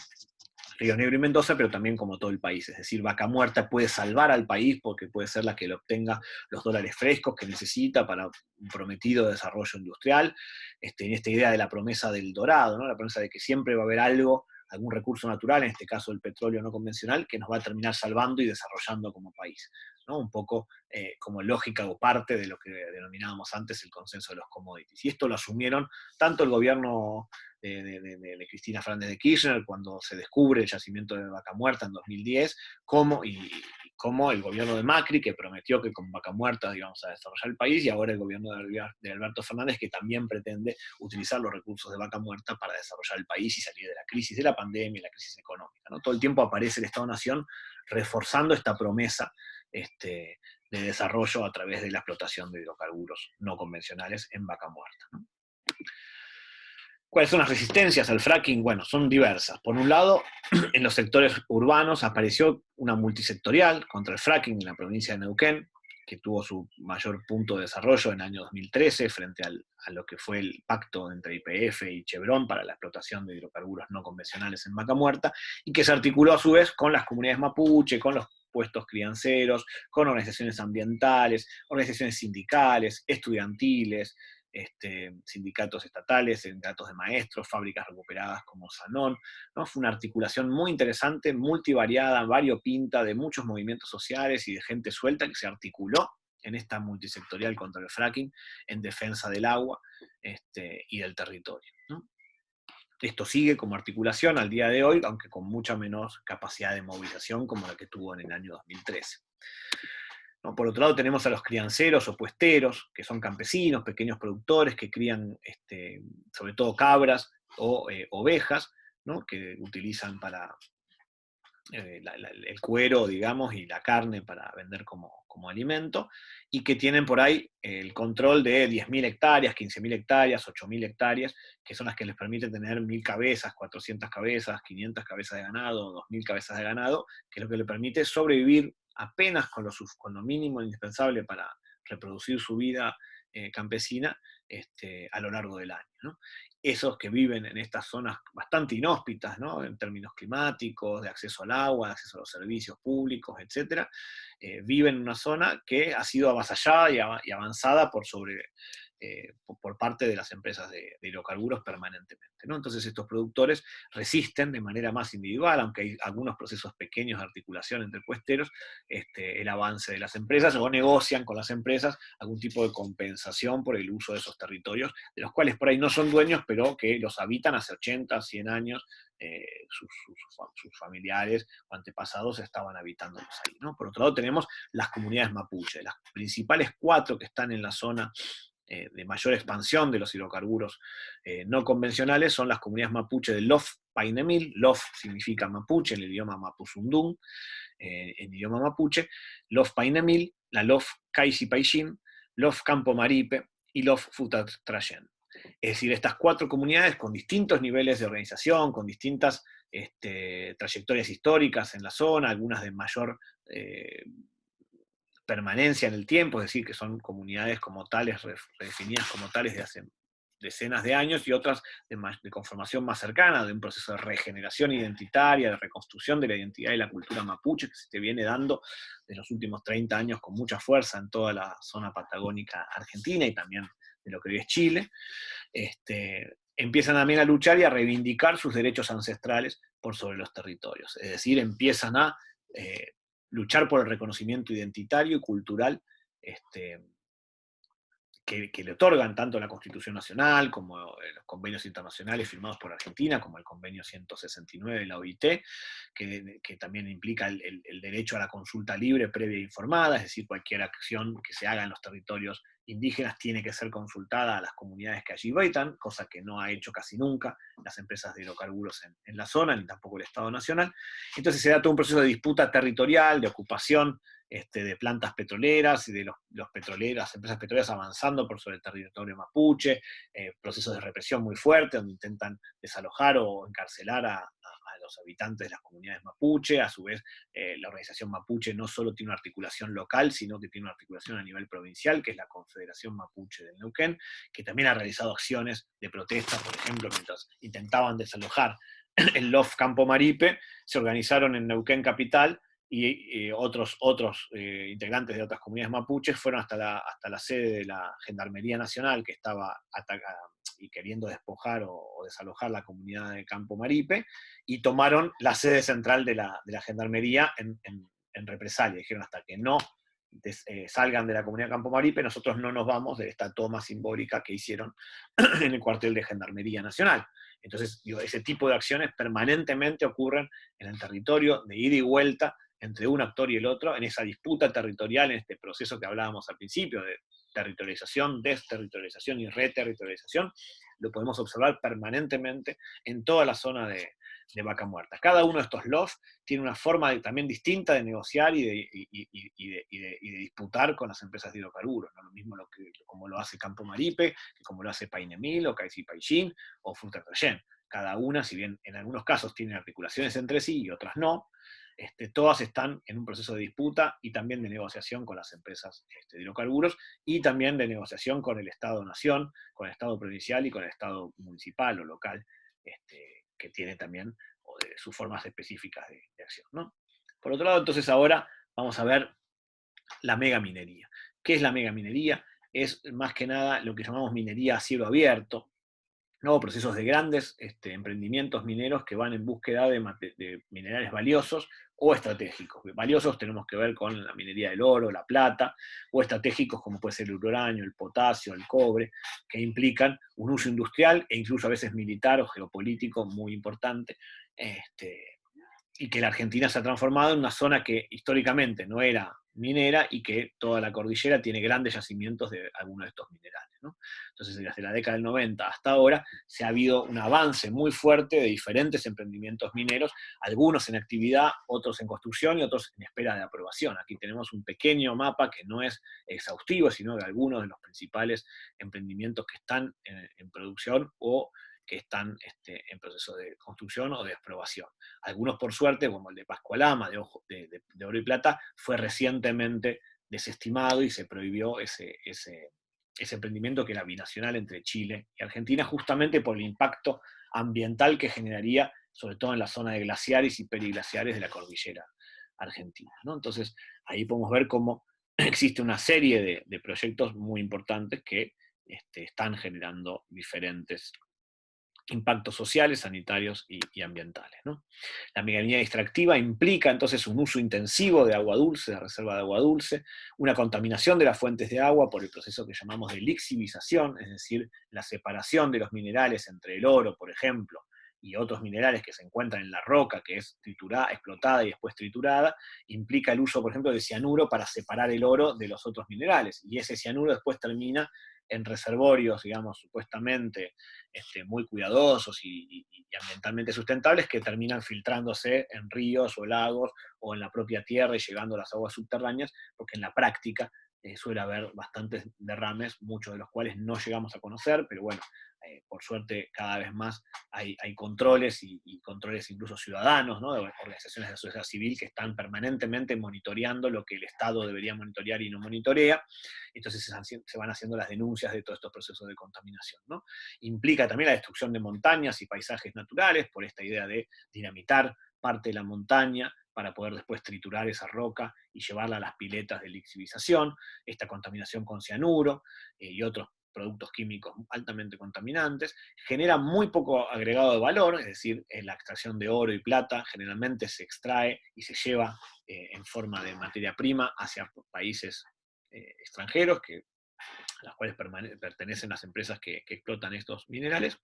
Río Negro y Mendoza, pero también como todo el país. Es decir, Vaca Muerta puede salvar al país porque puede ser la que le obtenga los dólares frescos que necesita para un prometido desarrollo industrial, en esta idea de la promesa del dorado, ¿no? La promesa de que siempre va a haber algo, algún recurso natural, en este caso el petróleo no convencional, que nos va a terminar salvando y desarrollando como país, ¿no? Un poco como lógica o parte de lo que denominábamos antes el consenso de los commodities. Y esto lo asumieron tanto el gobierno de Cristina Fernández de Kirchner cuando se descubre el yacimiento de Vaca Muerta en 2010, como el gobierno de Macri, que prometió que con Vaca Muerta íbamos a desarrollar el país, y ahora el gobierno de Alberto Fernández, que también pretende utilizar los recursos de Vaca Muerta para desarrollar el país y salir de la crisis de la pandemia y la crisis económica, ¿no? Todo el tiempo aparece el Estado-Nación reforzando esta promesa de desarrollo a través de la explotación de hidrocarburos no convencionales en Vaca Muerta, ¿no? ¿Cuáles son las resistencias al fracking? Bueno, son diversas. Por un lado, en los sectores urbanos apareció una multisectorial contra el fracking en la provincia de Neuquén, que tuvo su mayor punto de desarrollo en el año 2013 frente a lo que fue el pacto entre YPF y Chevron para la explotación de hidrocarburos no convencionales en Vaca Muerta, y que se articuló a su vez con las comunidades mapuche, con los puestos crianceros, con organizaciones ambientales, organizaciones sindicales, estudiantiles, sindicatos estatales, sindicatos de maestros, fábricas recuperadas como Sanón, ¿no? Fue una articulación muy interesante, multivariada, variopinta, de muchos movimientos sociales y de gente suelta que se articuló en esta multisectorial contra el fracking en defensa del agua y del territorio, ¿no? Esto sigue como articulación al día de hoy, aunque con mucha menos capacidad de movilización como la que tuvo en el año 2013. ¿No? Por otro lado tenemos a los crianceros o puesteros, que son campesinos, pequeños productores que crían sobre todo cabras o ovejas, ¿no? Que utilizan para el cuero, digamos, y la carne para vender como alimento, y que tienen por ahí el control de 10.000 hectáreas, 15.000 hectáreas, 8.000 hectáreas, que son las que les permiten tener 1.000 cabezas, 400 cabezas, 500 cabezas de ganado, 2.000 cabezas de ganado, que es lo que le permite sobrevivir apenas con lo mínimo indispensable para reproducir su vida campesina a lo largo del año, ¿no? Esos que viven en estas zonas bastante inhóspitas, ¿no? En términos climáticos, de acceso al agua, de acceso a los servicios públicos, etc., viven en una zona que ha sido avasallada y avanzada por parte de las empresas de hidrocarburos permanentemente, ¿no? Entonces estos productores resisten de manera más individual, aunque hay algunos procesos pequeños de articulación entre puesteros, el avance de las empresas, o negocian con las empresas algún tipo de compensación por el uso de esos territorios, de los cuales por ahí no son dueños, pero que los habitan hace 80, 100 años, sus familiares o antepasados estaban habitándolos ahí, ¿no? Por otro lado tenemos las comunidades mapuche, las principales 4 que están en la zona de mayor expansión de los hidrocarburos no convencionales son las comunidades mapuche de Lof Painemil. Lof significa mapuche en el idioma mapuzungún, en idioma mapuche, Lof Painemil, la Lof Kaisi Paixin, Lof Campo Maripe y Lof Futatrayen. Es decir, estas 4 comunidades con distintos niveles de organización, con distintas trayectorias históricas en la zona, algunas de mayor permanencia en el tiempo, es decir, que son comunidades como tales, redefinidas como tales de hace decenas de años, y otras de conformación más cercana, de un proceso de regeneración identitaria, de reconstrucción de la identidad y la cultura mapuche, que se te viene dando en los últimos 30 años con mucha fuerza en toda la zona patagónica argentina y también de lo que hoy es Chile. En empiezan también a luchar y a reivindicar sus derechos ancestrales por sobre los territorios. Es decir, empiezan a luchar por el reconocimiento identitario y cultural este, que le otorgan tanto la Constitución Nacional como los convenios internacionales firmados por Argentina, como el convenio 169 de la OIT, que también implica el derecho a la consulta libre, previa e informada, es decir, cualquier acción que se haga en los territorios indígenas tiene que ser consultada a las comunidades que allí habitan, cosa que no ha hecho casi nunca las empresas de hidrocarburos en la zona, ni tampoco el Estado Nacional. Entonces se da todo un proceso de disputa territorial, de ocupación, de plantas petroleras y de los petroleros, las empresas petroleras avanzando por sobre el territorio mapuche, procesos de represión muy fuertes donde intentan desalojar o encarcelar a los habitantes de las comunidades mapuche. A su vez, la organización mapuche no solo tiene una articulación local, sino que tiene una articulación a nivel provincial, que es la Confederación Mapuche del Neuquén, que también ha realizado acciones de protesta, por ejemplo, mientras intentaban desalojar el LOF Campo Maripe, se organizaron en Neuquén Capital, y otros integrantes de otras comunidades mapuches fueron hasta la sede de la Gendarmería Nacional, que estaba atacada y queriendo despojar o desalojar la comunidad de Campo Maripe, y tomaron la sede central de la Gendarmería en represalia. Dijeron, hasta que no salgan de la comunidad de Campo Maripe, nosotros no nos vamos de esta toma simbólica que hicieron en el cuartel de Gendarmería Nacional. Entonces, digo, ese tipo de acciones permanentemente ocurren en el territorio, de ida y vuelta entre un actor y el otro, en esa disputa territorial, en este proceso que hablábamos al principio, de territorialización, desterritorialización y reterritorialización, lo podemos observar permanentemente en toda la zona de Vaca Muerta. Cada uno de estos LOF tiene una forma también distinta de negociar y de disputar con las empresas de hidrocarburos, ¿no? Lo mismo como lo hace Campo Maripe, que como lo hace Painemil, o Caixi Paixin, o Fruta-Trayén. Cada una, si bien en algunos casos tienen articulaciones entre sí y otras no, todas están en un proceso de disputa y también de negociación con las empresas de hidrocarburos, y también de negociación con el Estado-Nación, con el Estado provincial y con el Estado municipal o local, que tiene también sus formas específicas de acción, ¿no? Por otro lado, entonces ahora vamos a ver la megaminería. ¿Qué es la megaminería? Es más que nada lo que llamamos minería a cielo abierto, ¿no? Procesos de grandes emprendimientos mineros que van en búsqueda de minerales valiosos o estratégicos. Valiosos tenemos que ver con la minería del oro, la plata, o estratégicos como puede ser el uranio, el potasio, el cobre, que implican un uso industrial e incluso a veces militar o geopolítico muy importante, y que la Argentina se ha transformado en una zona que históricamente no era minera y que toda la cordillera tiene grandes yacimientos de algunos de estos minerales, ¿no? Entonces, desde la década del 90 hasta ahora, se ha habido un avance muy fuerte de diferentes emprendimientos mineros, algunos en actividad, otros en construcción y otros en espera de aprobación. Aquí tenemos un pequeño mapa que no es exhaustivo, sino de algunos de los principales emprendimientos que están en producción o que están en proceso de construcción o de aprobación. Algunos, por suerte, como el de Pascualama, de Oro y Plata, fue recientemente desestimado y se prohibió ese emprendimiento que era binacional entre Chile y Argentina, justamente por el impacto ambiental que generaría, sobre todo en la zona de glaciares y periglaciares de la cordillera argentina, ¿no? Entonces, ahí podemos ver cómo existe una serie de proyectos muy importantes que están generando diferentes impactos sociales, sanitarios y ambientales, ¿no? La megaminería extractiva implica entonces un uso intensivo de agua dulce, de reserva de agua dulce, una contaminación de las fuentes de agua por el proceso que llamamos de lixivización, es decir, la separación de los minerales entre el oro, por ejemplo, y otros minerales que se encuentran en la roca, que es triturada, explotada y después triturada, implica el uso, por ejemplo, de cianuro para separar el oro de los otros minerales, y ese cianuro después termina en reservorios, digamos, supuestamente muy cuidadosos y ambientalmente sustentables, que terminan filtrándose en ríos o lagos o en la propia tierra y llegando a las aguas subterráneas, porque en la práctica suele haber bastantes derrames, muchos de los cuales no llegamos a conocer, pero bueno, por suerte cada vez más hay controles y controles incluso ciudadanos, ¿no? De organizaciones de la sociedad civil que están permanentemente monitoreando lo que el Estado debería monitorear y no monitorea. Entonces se van haciendo las denuncias de todos estos procesos de contaminación, ¿no? Implica también la destrucción de montañas y paisajes naturales por esta idea de dinamitar parte de la montaña para poder después triturar esa roca y llevarla a las piletas de lixivización, esta contaminación con cianuro y otros productos químicos altamente contaminantes, genera muy poco agregado de valor, es decir, en la extracción de oro y plata generalmente se extrae y se lleva en forma de materia prima hacia países extranjeros, a las cuales pertenecen las empresas que explotan estos minerales,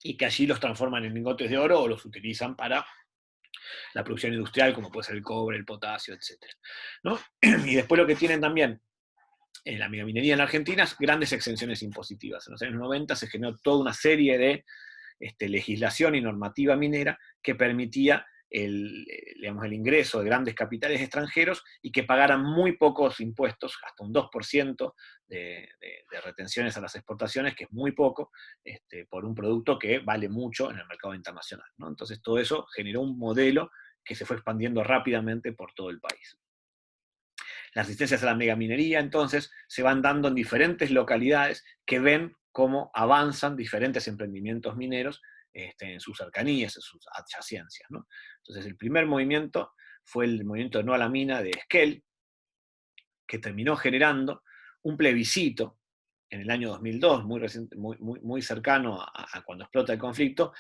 y que allí los transforman en lingotes de oro o los utilizan para la producción industrial, como puede ser el cobre, el potasio, etc. ¿No? Y después lo que tienen también en la megaminería en la Argentina es grandes exenciones impositivas. En los años 90 se generó toda una serie de legislación y normativa minera que permitía digamos, el ingreso de grandes capitales extranjeros y que pagaran muy pocos impuestos, hasta un 2% de retenciones a las exportaciones, que es muy poco, por un producto que vale mucho en el mercado internacional, ¿no? Entonces todo eso generó un modelo que se fue expandiendo rápidamente por todo el país. Las asistencias a la megaminería, entonces, se van dando en diferentes localidades que ven cómo avanzan diferentes emprendimientos mineros en sus cercanías, en sus adyacencias, ¿no? Entonces, el primer movimiento fue el movimiento de No a la Mina de Esquel, que terminó generando un plebiscito en el año 2002, muy, reciente, muy cercano a cuando explota el conflicto,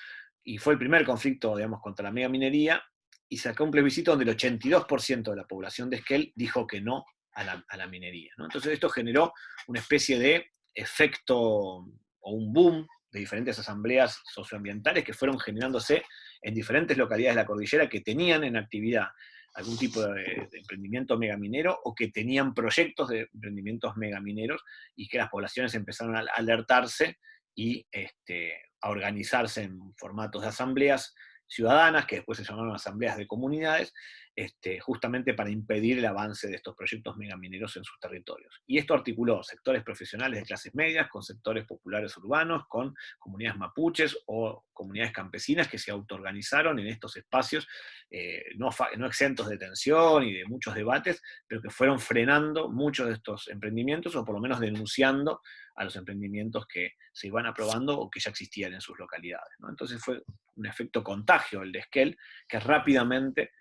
y fue el primer conflicto, digamos, contra la megaminería, y sacó un plebiscito donde el 82% de la población de Esquel dijo que no a la minería, ¿no? Entonces esto generó una especie de efecto o un boom de diferentes asambleas socioambientales que fueron generándose en diferentes localidades de la cordillera que tenían en actividad algún tipo de emprendimiento megaminero o que tenían proyectos de emprendimientos megamineros, y que las poblaciones empezaron a alertarse y a organizarse en formatos de asambleas ciudadanas, que después se llamaron asambleas de comunidades, justamente para impedir el avance de estos proyectos megamineros en sus territorios. Y esto articuló sectores profesionales de clases medias con sectores populares urbanos, con comunidades mapuches o comunidades campesinas que se autoorganizaron en estos espacios, no exentos de tensión y de muchos debates, pero que fueron frenando muchos de estos emprendimientos, o por lo menos denunciando a los emprendimientos que se iban aprobando o que ya existían en sus localidades, ¿no? Entonces fue un efecto contagio el de Esquel, que rápidamente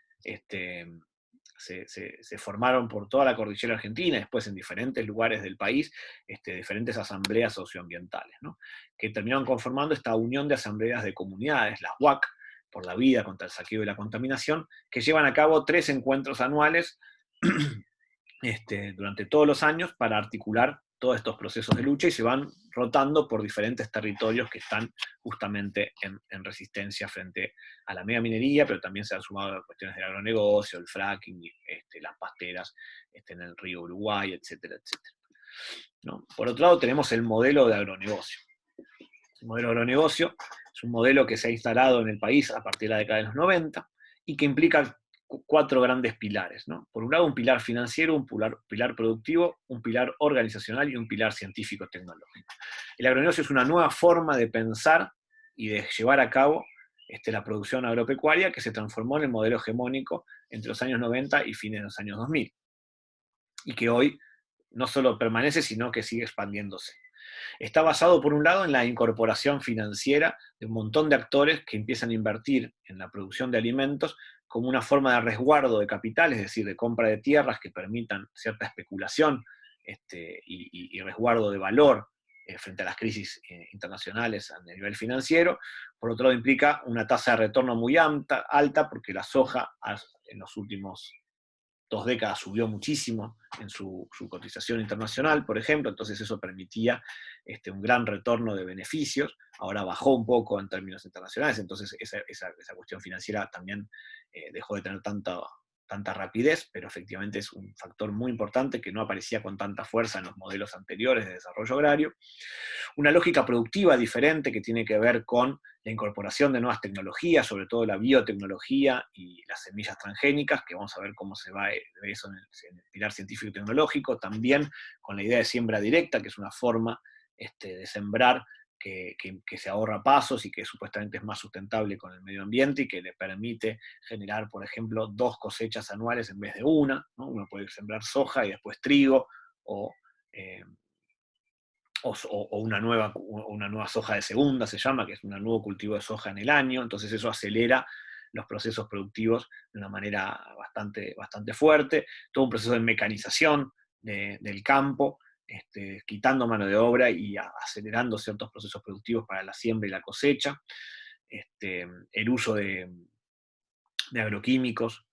se formaron por toda la cordillera argentina, después en diferentes lugares del país, diferentes asambleas socioambientales, ¿no? Que terminaron conformando esta unión de asambleas de comunidades, las UAC, por la vida contra el saqueo y la contaminación, que llevan a cabo 3 encuentros anuales durante todos los años para articular todos estos procesos de lucha, y se van rotando por diferentes territorios que están justamente en resistencia frente a la megaminería, pero también se han sumado cuestiones del agronegocio, el fracking, las pasteras en el río Uruguay, etcétera, etcétera, ¿no? Por otro lado tenemos el modelo de agronegocio. El modelo de agronegocio es un modelo que se ha instalado en el país a partir de la década de los 90 y que implica 4 grandes pilares, ¿no? Por un lado, un pilar financiero, un pilar productivo, un pilar organizacional y un pilar científico-tecnológico. El agronegocio es una nueva forma de pensar y de llevar a cabo la producción agropecuaria, que se transformó en el modelo hegemónico entre los años 90 y fines de los años 2000, y que hoy no solo permanece, sino que sigue expandiéndose. Está basado, por un lado, en la incorporación financiera de un montón de actores que empiezan a invertir en la producción de alimentos como una forma de resguardo de capital, es decir, de compra de tierras que permitan cierta especulación y resguardo de valor frente a las crisis internacionales a nivel financiero. Por otro lado, implica una tasa de retorno muy alta, porque la soja en los últimos 2 décadas subió muchísimo en su cotización internacional, por ejemplo, entonces eso permitía un gran retorno de beneficios. Ahora bajó un poco en términos internacionales, entonces esa cuestión financiera también dejó de tener tanta rapidez, pero efectivamente es un factor muy importante que no aparecía con tanta fuerza en los modelos anteriores de desarrollo agrario. Una lógica productiva diferente que tiene que ver con la incorporación de nuevas tecnologías, sobre todo la biotecnología y las semillas transgénicas, que vamos a ver cómo se va eso en el pilar científico y tecnológico, también con la idea de siembra directa, que es una forma de sembrar que se ahorra pasos y que supuestamente es más sustentable con el medio ambiente y que le permite generar, por ejemplo, 2 cosechas anuales en vez de una, ¿no? Uno puede sembrar soja y después trigo, o una nueva soja de segunda, se llama, que es un nuevo cultivo de soja en el año. Entonces eso acelera los procesos productivos de una manera bastante fuerte. Todo un proceso de mecanización del campo, quitando mano de obra y acelerando ciertos procesos productivos para la siembra y la cosecha, el uso de agroquímicos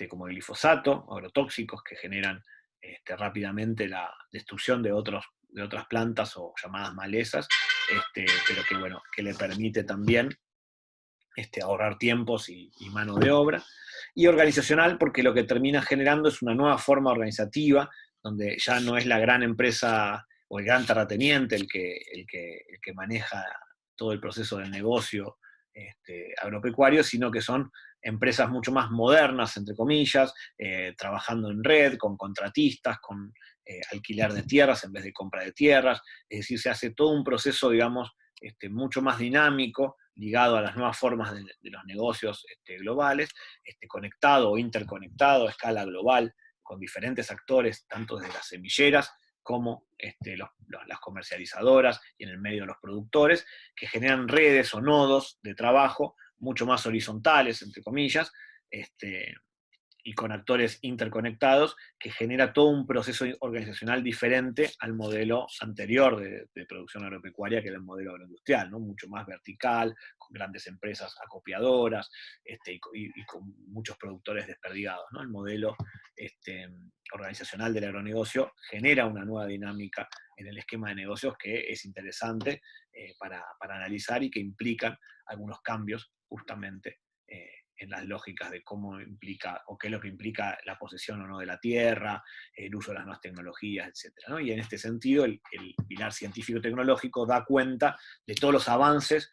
como el glifosato, agrotóxicos que generan rápidamente la destrucción de otras plantas o llamadas malezas, pero que, bueno, que le permite también ahorrar tiempos y mano de obra. Y organizacional, porque lo que termina generando es una nueva forma organizativa, donde ya no es la gran empresa o el gran terrateniente el que maneja todo el proceso del negocio agropecuario, sino que son empresas mucho más modernas, entre comillas, trabajando en red, con contratistas, con alquiler de tierras en vez de compra de tierras. Es decir, se hace todo un proceso, digamos, mucho más dinámico, ligado a las nuevas formas de los negocios globales, conectado o interconectado a escala global, con diferentes actores, tanto desde las semilleras como las comercializadoras y en el medio los productores, que generan redes o nodos de trabajo mucho más horizontales, entre comillas, y con actores interconectados, que genera todo un proceso organizacional diferente al modelo anterior de producción agropecuaria, que era el modelo agroindustrial, ¿no? Mucho más vertical, con grandes empresas acopiadoras y con muchos productores desperdigados, ¿no? El modelo organizacional del agronegocio genera una nueva dinámica en el esquema de negocios que es interesante para analizar y que implican algunos cambios justamente en las lógicas de cómo implica o qué es lo que implica la posesión o no de la tierra, el uso de las nuevas tecnologías, etc., ¿no? Y en este sentido, el pilar científico-tecnológico da cuenta de todos los avances,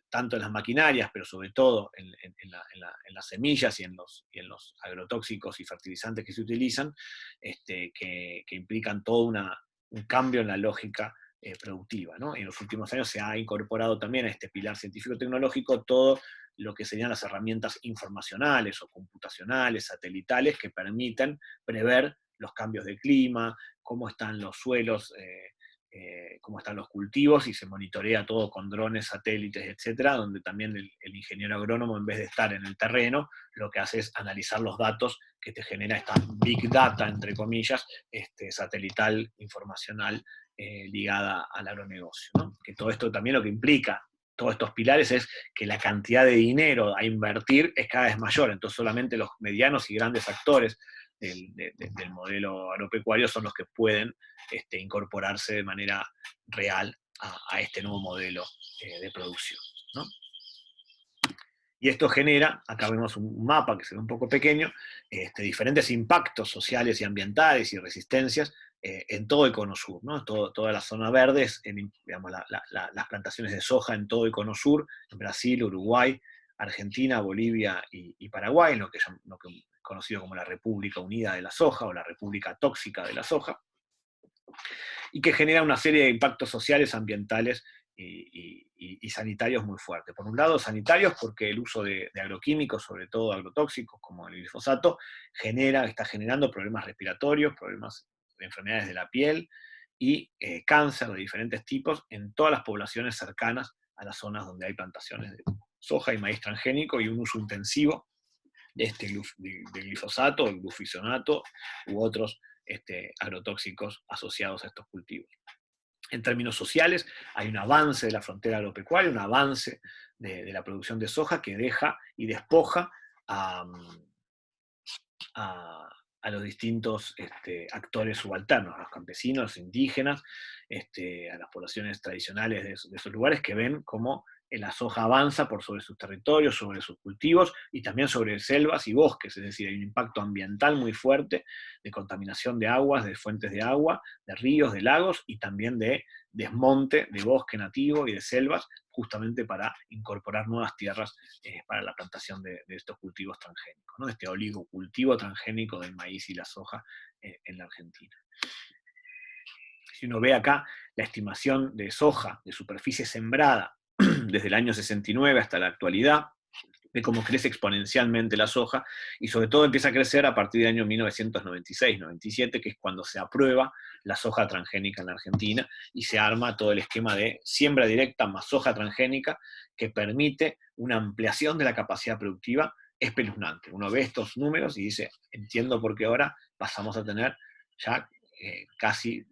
tanto en las maquinarias, pero sobre todo en las semillas y en los agrotóxicos y fertilizantes que se utilizan, que implican todo un cambio en la lógica productiva, ¿no? En los últimos años se ha incorporado también a este pilar científico-tecnológico todo lo que serían las herramientas informacionales o computacionales, satelitales, que permiten prever los cambios de clima, cómo están los suelos, cómo están los cultivos, y se monitorea todo con drones, satélites, etcétera, donde también el ingeniero agrónomo, en vez de estar en el terreno, lo que hace es analizar los datos que te genera esta big data, entre comillas, satelital, informacional, ligada al agronegocio, ¿no? Que todo esto también lo que implica, todos estos pilares, es que la cantidad de dinero a invertir es cada vez mayor, entonces solamente los medianos y grandes actores del modelo agropecuario son los que pueden incorporarse de manera real a este nuevo modelo de producción, ¿no? Y esto genera, acá vemos un mapa que se ve un poco pequeño, diferentes impactos sociales y ambientales y resistencias en todo el cono sur, ¿no? Toda la zona verde, digamos, las plantaciones de soja en todo el cono sur, en Brasil, Uruguay, Argentina, Bolivia y Paraguay, lo que es conocido como la República Unida de la Soja o la República Tóxica de la Soja, y que genera una serie de impactos sociales, ambientales y sanitarios muy fuertes. Por un lado, sanitarios, porque el uso de agroquímicos, sobre todo agrotóxicos como el glifosato, está generando problemas respiratorios, problemas de enfermedades de la piel y cáncer de diferentes tipos en todas las poblaciones cercanas a las zonas donde hay plantaciones de soja y maíz transgénico, y un uso intensivo de glifosato, el glufosinato u otros agrotóxicos asociados a estos cultivos. En términos sociales, hay un avance de la frontera agropecuaria, un avance de la producción de soja que deja y despoja a los distintos actores subalternos, a los campesinos, a los indígenas, a las poblaciones tradicionales de esos lugares, que ven cómo la soja avanza por sobre sus territorios, sobre sus cultivos y también sobre selvas y bosques. Es decir, hay un impacto ambiental muy fuerte de contaminación de aguas, de fuentes de agua, de ríos, de lagos, y también de desmonte de bosque nativo y de selvas, justamente para incorporar nuevas tierras para la plantación de estos cultivos transgénicos, ¿no? Este oligocultivo transgénico del maíz y la soja en la Argentina. Si uno ve acá la estimación de soja, de superficie sembrada, desde el año 69 hasta la actualidad, ve cómo crece exponencialmente la soja, y sobre todo empieza a crecer a partir del año 1996-97, que es cuando se aprueba la soja transgénica en la Argentina, y se arma todo el esquema de siembra directa más soja transgénica, que permite una ampliación de la capacidad productiva espeluznante. Uno ve estos números y dice, entiendo por qué ahora pasamos a tener ya casi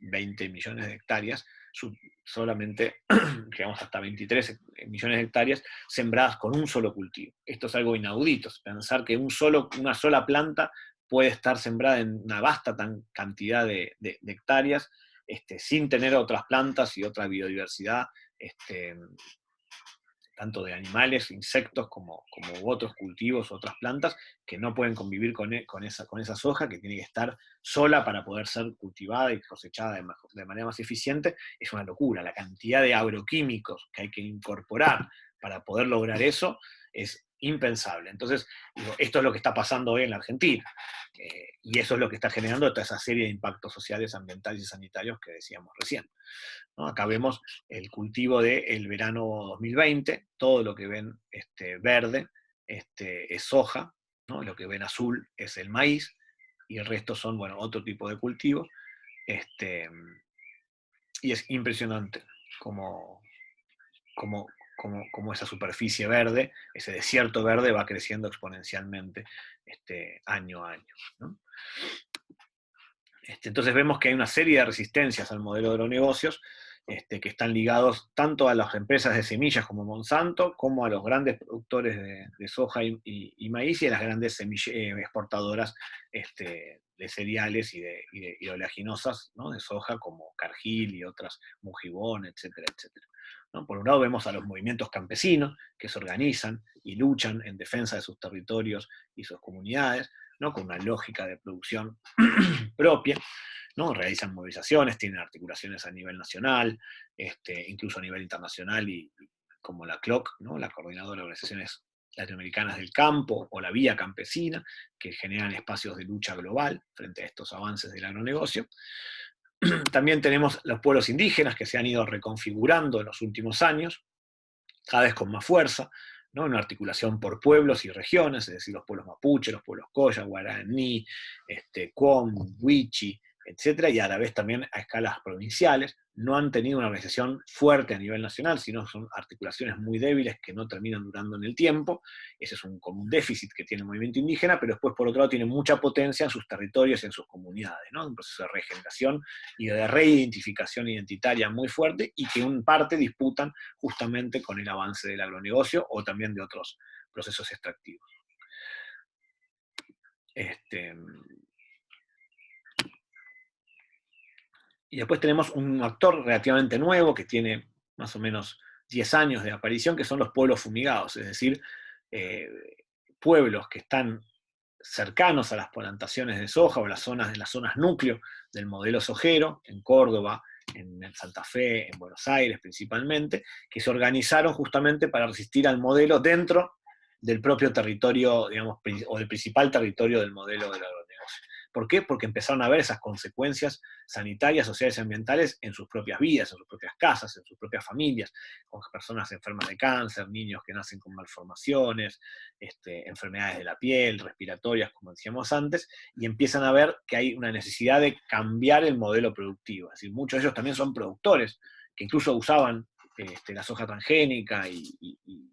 20 millones de hectáreas, solamente, llegamos hasta 23 millones de hectáreas sembradas con un solo cultivo. Esto es algo inaudito, pensar que una sola planta puede estar sembrada en una vasta cantidad de hectáreas, sin tener otras plantas y otra biodiversidad, tanto de animales, insectos, como otros cultivos, otras plantas, que no pueden convivir con esa soja, que tiene que estar sola para poder ser cultivada y cosechada de manera más eficiente. Es una locura. La cantidad de agroquímicos que hay que incorporar para poder lograr eso es impensable. Entonces, esto es lo que está pasando hoy en la Argentina. Y eso es lo que está generando toda esa serie de impactos sociales, ambientales y sanitarios que decíamos recién, ¿no? Acá vemos el cultivo del verano 2020, todo lo que ven verde es soja, ¿no? Lo que ven azul es el maíz, y el resto son, bueno, otro tipo de cultivos. Y es impresionante como, como esa superficie verde, ese desierto verde va creciendo exponencialmente año a año, ¿no? Entonces vemos que hay una serie de resistencias al modelo de agronegocios, que están ligados tanto a las empresas de semillas como Monsanto, como a los grandes productores de soja y maíz, y a las grandes exportadoras de cereales y oleaginosas, ¿no? De soja, como Cargill y otras, Mujibón, etcétera, etcétera, ¿no? Por un lado vemos a los movimientos campesinos que se organizan y luchan en defensa de sus territorios y sus comunidades, ¿no? Con una lógica de producción propia, ¿no? Realizan movilizaciones, tienen articulaciones a nivel nacional, incluso a nivel internacional, y como la CLOC, ¿no? La Coordinadora de Organizaciones Latinoamericanas del Campo, o la Vía Campesina, que generan espacios de lucha global frente a estos avances del agronegocio. También tenemos los pueblos indígenas, que se han ido reconfigurando en los últimos años, cada vez con más fuerza, ¿no? Una articulación por pueblos y regiones, es decir, los pueblos mapuche, los pueblos coya, guaraní, cuom, wichi, etc., y a la vez también a escalas provinciales. No han tenido una organización fuerte a nivel nacional, sino son articulaciones muy débiles que no terminan durando en el tiempo. Ese es como un déficit que tiene el movimiento indígena, pero después, por otro lado, tiene mucha potencia en sus territorios y en sus comunidades, ¿no? Un proceso de regeneración y de reidentificación identitaria muy fuerte, y que en parte disputan justamente con el avance del agronegocio o también de otros procesos extractivos. Y después tenemos un actor relativamente nuevo que tiene más o menos 10 años de aparición, que son los pueblos fumigados, es decir, pueblos que están cercanos a las plantaciones de soja, o las zonas núcleo del modelo sojero, en Córdoba, en Santa Fe, en Buenos Aires principalmente, que se organizaron justamente para resistir al modelo dentro del propio territorio, digamos, o del principal territorio del modelo del agronegocio. ¿Por qué? Porque empezaron a ver esas consecuencias sanitarias, sociales y ambientales en sus propias vidas, en sus propias casas, en sus propias familias, con personas enfermas de cáncer, niños que nacen con malformaciones, enfermedades de la piel, respiratorias, como decíamos antes, y empiezan a ver que hay una necesidad de cambiar el modelo productivo. Es decir, muchos de ellos también son productores, que incluso usaban la soja transgénica y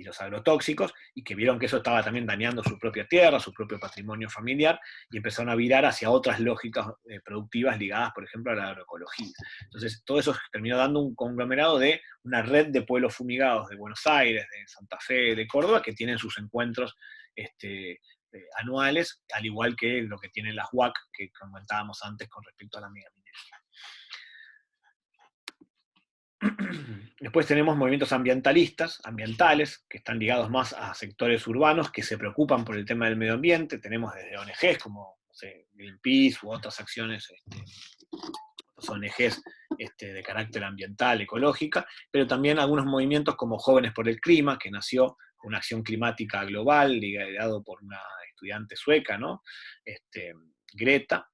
los agrotóxicos, y que vieron que eso estaba también dañando su propia tierra, su propio patrimonio familiar, y empezaron a virar hacia otras lógicas productivas ligadas, por ejemplo, a la agroecología. Entonces, todo eso terminó dando un conglomerado de una red de pueblos fumigados de Buenos Aires, de Santa Fe, de Córdoba, que tienen sus encuentros anuales, al igual que lo que tienen las UAC, que comentábamos antes con respecto a la megaminería. Después tenemos movimientos ambientales, que están ligados más a sectores urbanos que se preocupan por el tema del medio ambiente. Tenemos desde ONGs como, no sé, Greenpeace u otras acciones, otras ONGs de carácter ambiental, ecológica, pero también algunos movimientos como Jóvenes por el Clima, que nació con una acción climática global liderado por una estudiante sueca, ¿no? Greta,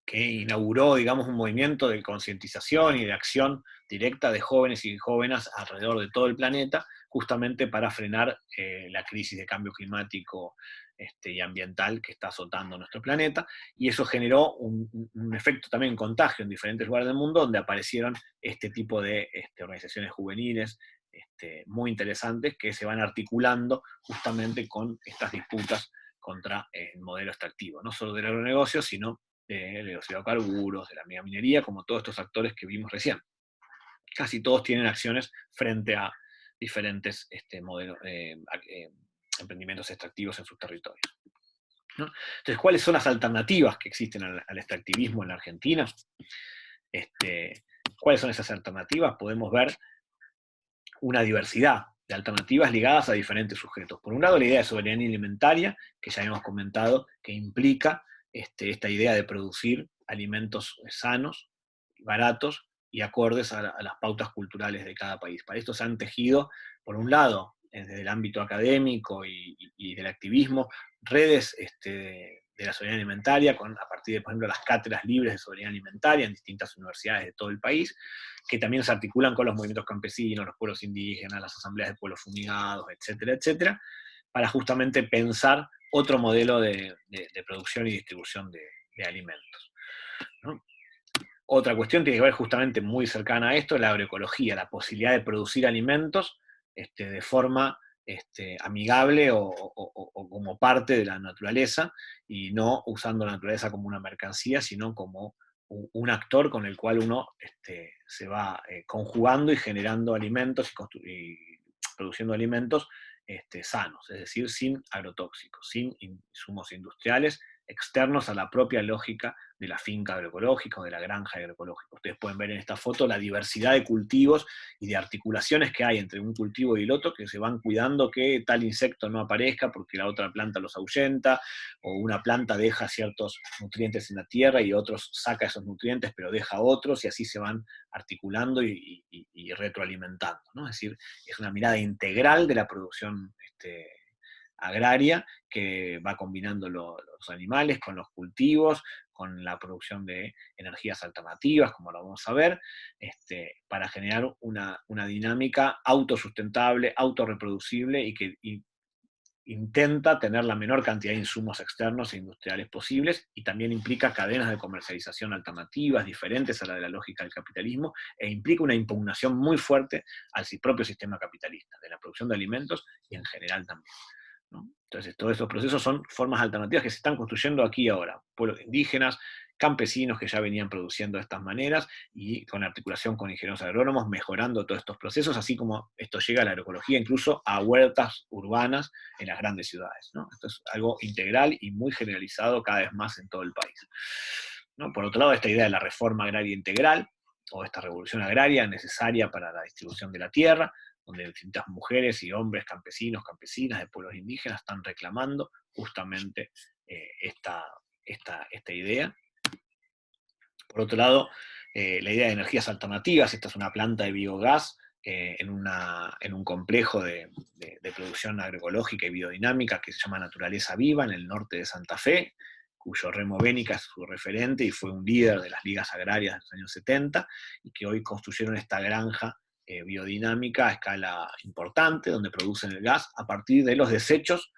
que inauguró, digamos, un movimiento de concientización y de acción directa de jóvenes y jóvenes alrededor de todo el planeta, justamente para frenar la crisis de cambio climático y ambiental que está azotando nuestro planeta, y eso generó un efecto también contagio en diferentes lugares del mundo, donde aparecieron este tipo de organizaciones juveniles muy interesantes, que se van articulando justamente con estas disputas contra el modelo extractivo, no solo del agronegocio, sino de los hidrocarburos, de la megaminería, como todos estos actores que vimos recién. Casi todos tienen acciones frente a diferentes modelos, emprendimientos extractivos en sus territorios, ¿no? Entonces, ¿cuáles son las alternativas que existen al extractivismo en la Argentina? ¿Cuáles son esas alternativas? Podemos ver una diversidad de alternativas ligadas a diferentes sujetos. Por un lado, la idea de soberanía alimentaria, que ya hemos comentado, que implica esta idea de producir alimentos sanos, baratos y acordes a las pautas culturales de cada país. Para esto se han tejido, por un lado, desde el ámbito académico y del activismo, redes de la soberanía alimentaria, a partir de, por ejemplo, las cátedras libres de soberanía alimentaria en distintas universidades de todo el país, que también se articulan con los movimientos campesinos, los pueblos indígenas, las asambleas de pueblos fumigados, etcétera, etcétera, para justamente pensar otro modelo de producción y distribución de alimentos, ¿no? Otra cuestión tiene que ver justamente muy cercana a esto, la agroecología, la posibilidad de producir alimentos de forma amigable o como parte de la naturaleza, y no usando la naturaleza como una mercancía, sino como un actor con el cual uno se va conjugando y generando alimentos y produciendo alimentos sanos, es decir, sin agrotóxicos, sin insumos industriales externos a la propia lógica de la finca agroecológica o de la granja agroecológica. Ustedes pueden ver en esta foto la diversidad de cultivos y de articulaciones que hay entre un cultivo y el otro, que se van cuidando que tal insecto no aparezca porque la otra planta los ahuyenta, o una planta deja ciertos nutrientes en la tierra y otros saca esos nutrientes pero deja otros, y así se van articulando y retroalimentando, ¿no? Es decir, es una mirada integral de la producción agraria, que va combinando los animales con los cultivos, con la producción de energías alternativas, como lo vamos a ver, para generar una dinámica autosustentable, autorreproducible, y que intenta tener la menor cantidad de insumos externos e industriales posibles, y también implica cadenas de comercialización alternativas, diferentes a la de la lógica del capitalismo, e implica una impugnación muy fuerte al propio sistema capitalista, de la producción de alimentos y en general también, ¿no? Entonces, todos estos procesos son formas alternativas que se están construyendo aquí y ahora. Pueblos indígenas, campesinos que ya venían produciendo de estas maneras, y con articulación con ingenieros agrónomos, mejorando todos estos procesos, así como esto llega a la agroecología, incluso a huertas urbanas en las grandes ciudades, ¿no? Esto es algo integral y muy generalizado cada vez más en todo el país, ¿no? Por otro lado, esta idea de la reforma agraria integral, o esta revolución agraria necesaria para la distribución de la tierra, donde distintas mujeres y hombres, campesinos, campesinas de pueblos indígenas están reclamando justamente esta idea. Por otro lado, la idea de energías alternativas. Esta es una planta de biogás en un complejo de producción agroecológica y biodinámica que se llama Naturaleza Viva, en el norte de Santa Fe, cuyo Remo Bénica es su referente y fue un líder de las ligas agrarias de los años 70, y que hoy construyeron esta granja biodinámica a escala importante, donde producen el gas a partir de los desechos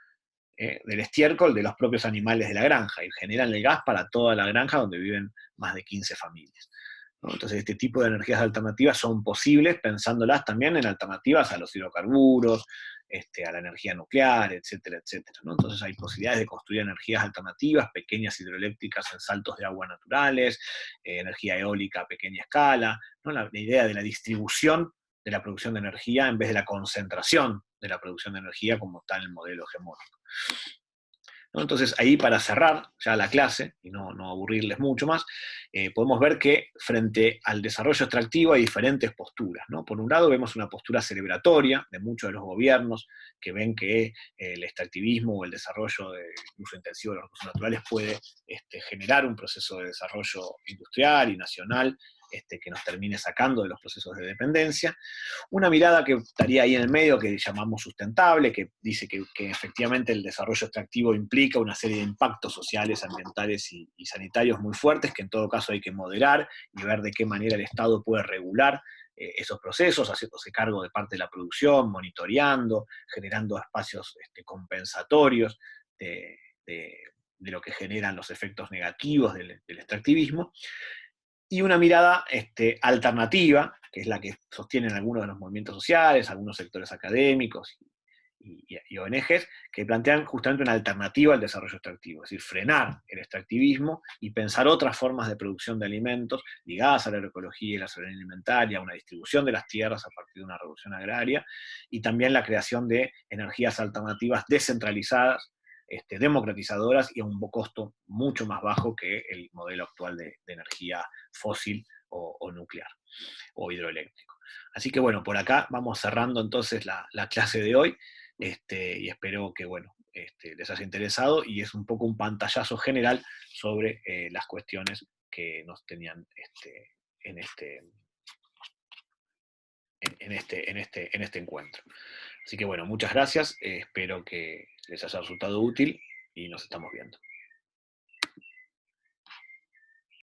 del estiércol de los propios animales de la granja, y generan el gas para toda la granja, donde viven más de 15 familias, ¿no? Entonces, este tipo de energías alternativas son posibles pensándolas también en alternativas a los hidrocarburos, a la energía nuclear, etcétera, etcétera, ¿no? Entonces hay posibilidades de construir energías alternativas, pequeñas hidroeléctricas en saltos de agua naturales, energía eólica a pequeña escala, ¿no? La idea de la distribución de la producción de energía en vez de la concentración de la producción de energía, como está en el modelo hegemónico, ¿no? Entonces, ahí, para cerrar ya la clase y no aburrirles mucho más, podemos ver que frente al desarrollo extractivo hay diferentes posturas, ¿no? Por un lado, vemos una postura celebratoria de muchos de los gobiernos, que ven que el extractivismo o el desarrollo de uso intensivo de los recursos naturales puede generar un proceso de desarrollo industrial y nacional que nos termine sacando de los procesos de dependencia. Una mirada que estaría ahí en el medio, que llamamos sustentable, que dice que efectivamente el desarrollo extractivo implica una serie de impactos sociales, ambientales y sanitarios muy fuertes, que en todo caso hay que moderar y ver de qué manera el Estado puede regular esos procesos, haciéndose cargo de parte de la producción, monitoreando, generando espacios compensatorios de lo que generan los efectos negativos del extractivismo. Y una mirada alternativa, que es la que sostienen algunos de los movimientos sociales, algunos sectores académicos y ONGs que plantean justamente una alternativa al desarrollo extractivo, es decir, frenar el extractivismo y pensar otras formas de producción de alimentos ligadas a la agroecología y la soberanía alimentaria, una distribución de las tierras a partir de una revolución agraria, y también la creación de energías alternativas descentralizadas, democratizadoras y a un costo mucho más bajo que el modelo actual de energía fósil o nuclear o hidroeléctrico. Así que bueno, por acá vamos cerrando entonces la clase de hoy, y espero que bueno, les haya interesado, y es un poco un pantallazo general sobre las cuestiones que nos tenían en, este, en este encuentro. Así que bueno, muchas gracias, espero que les haya resultado útil y nos estamos viendo.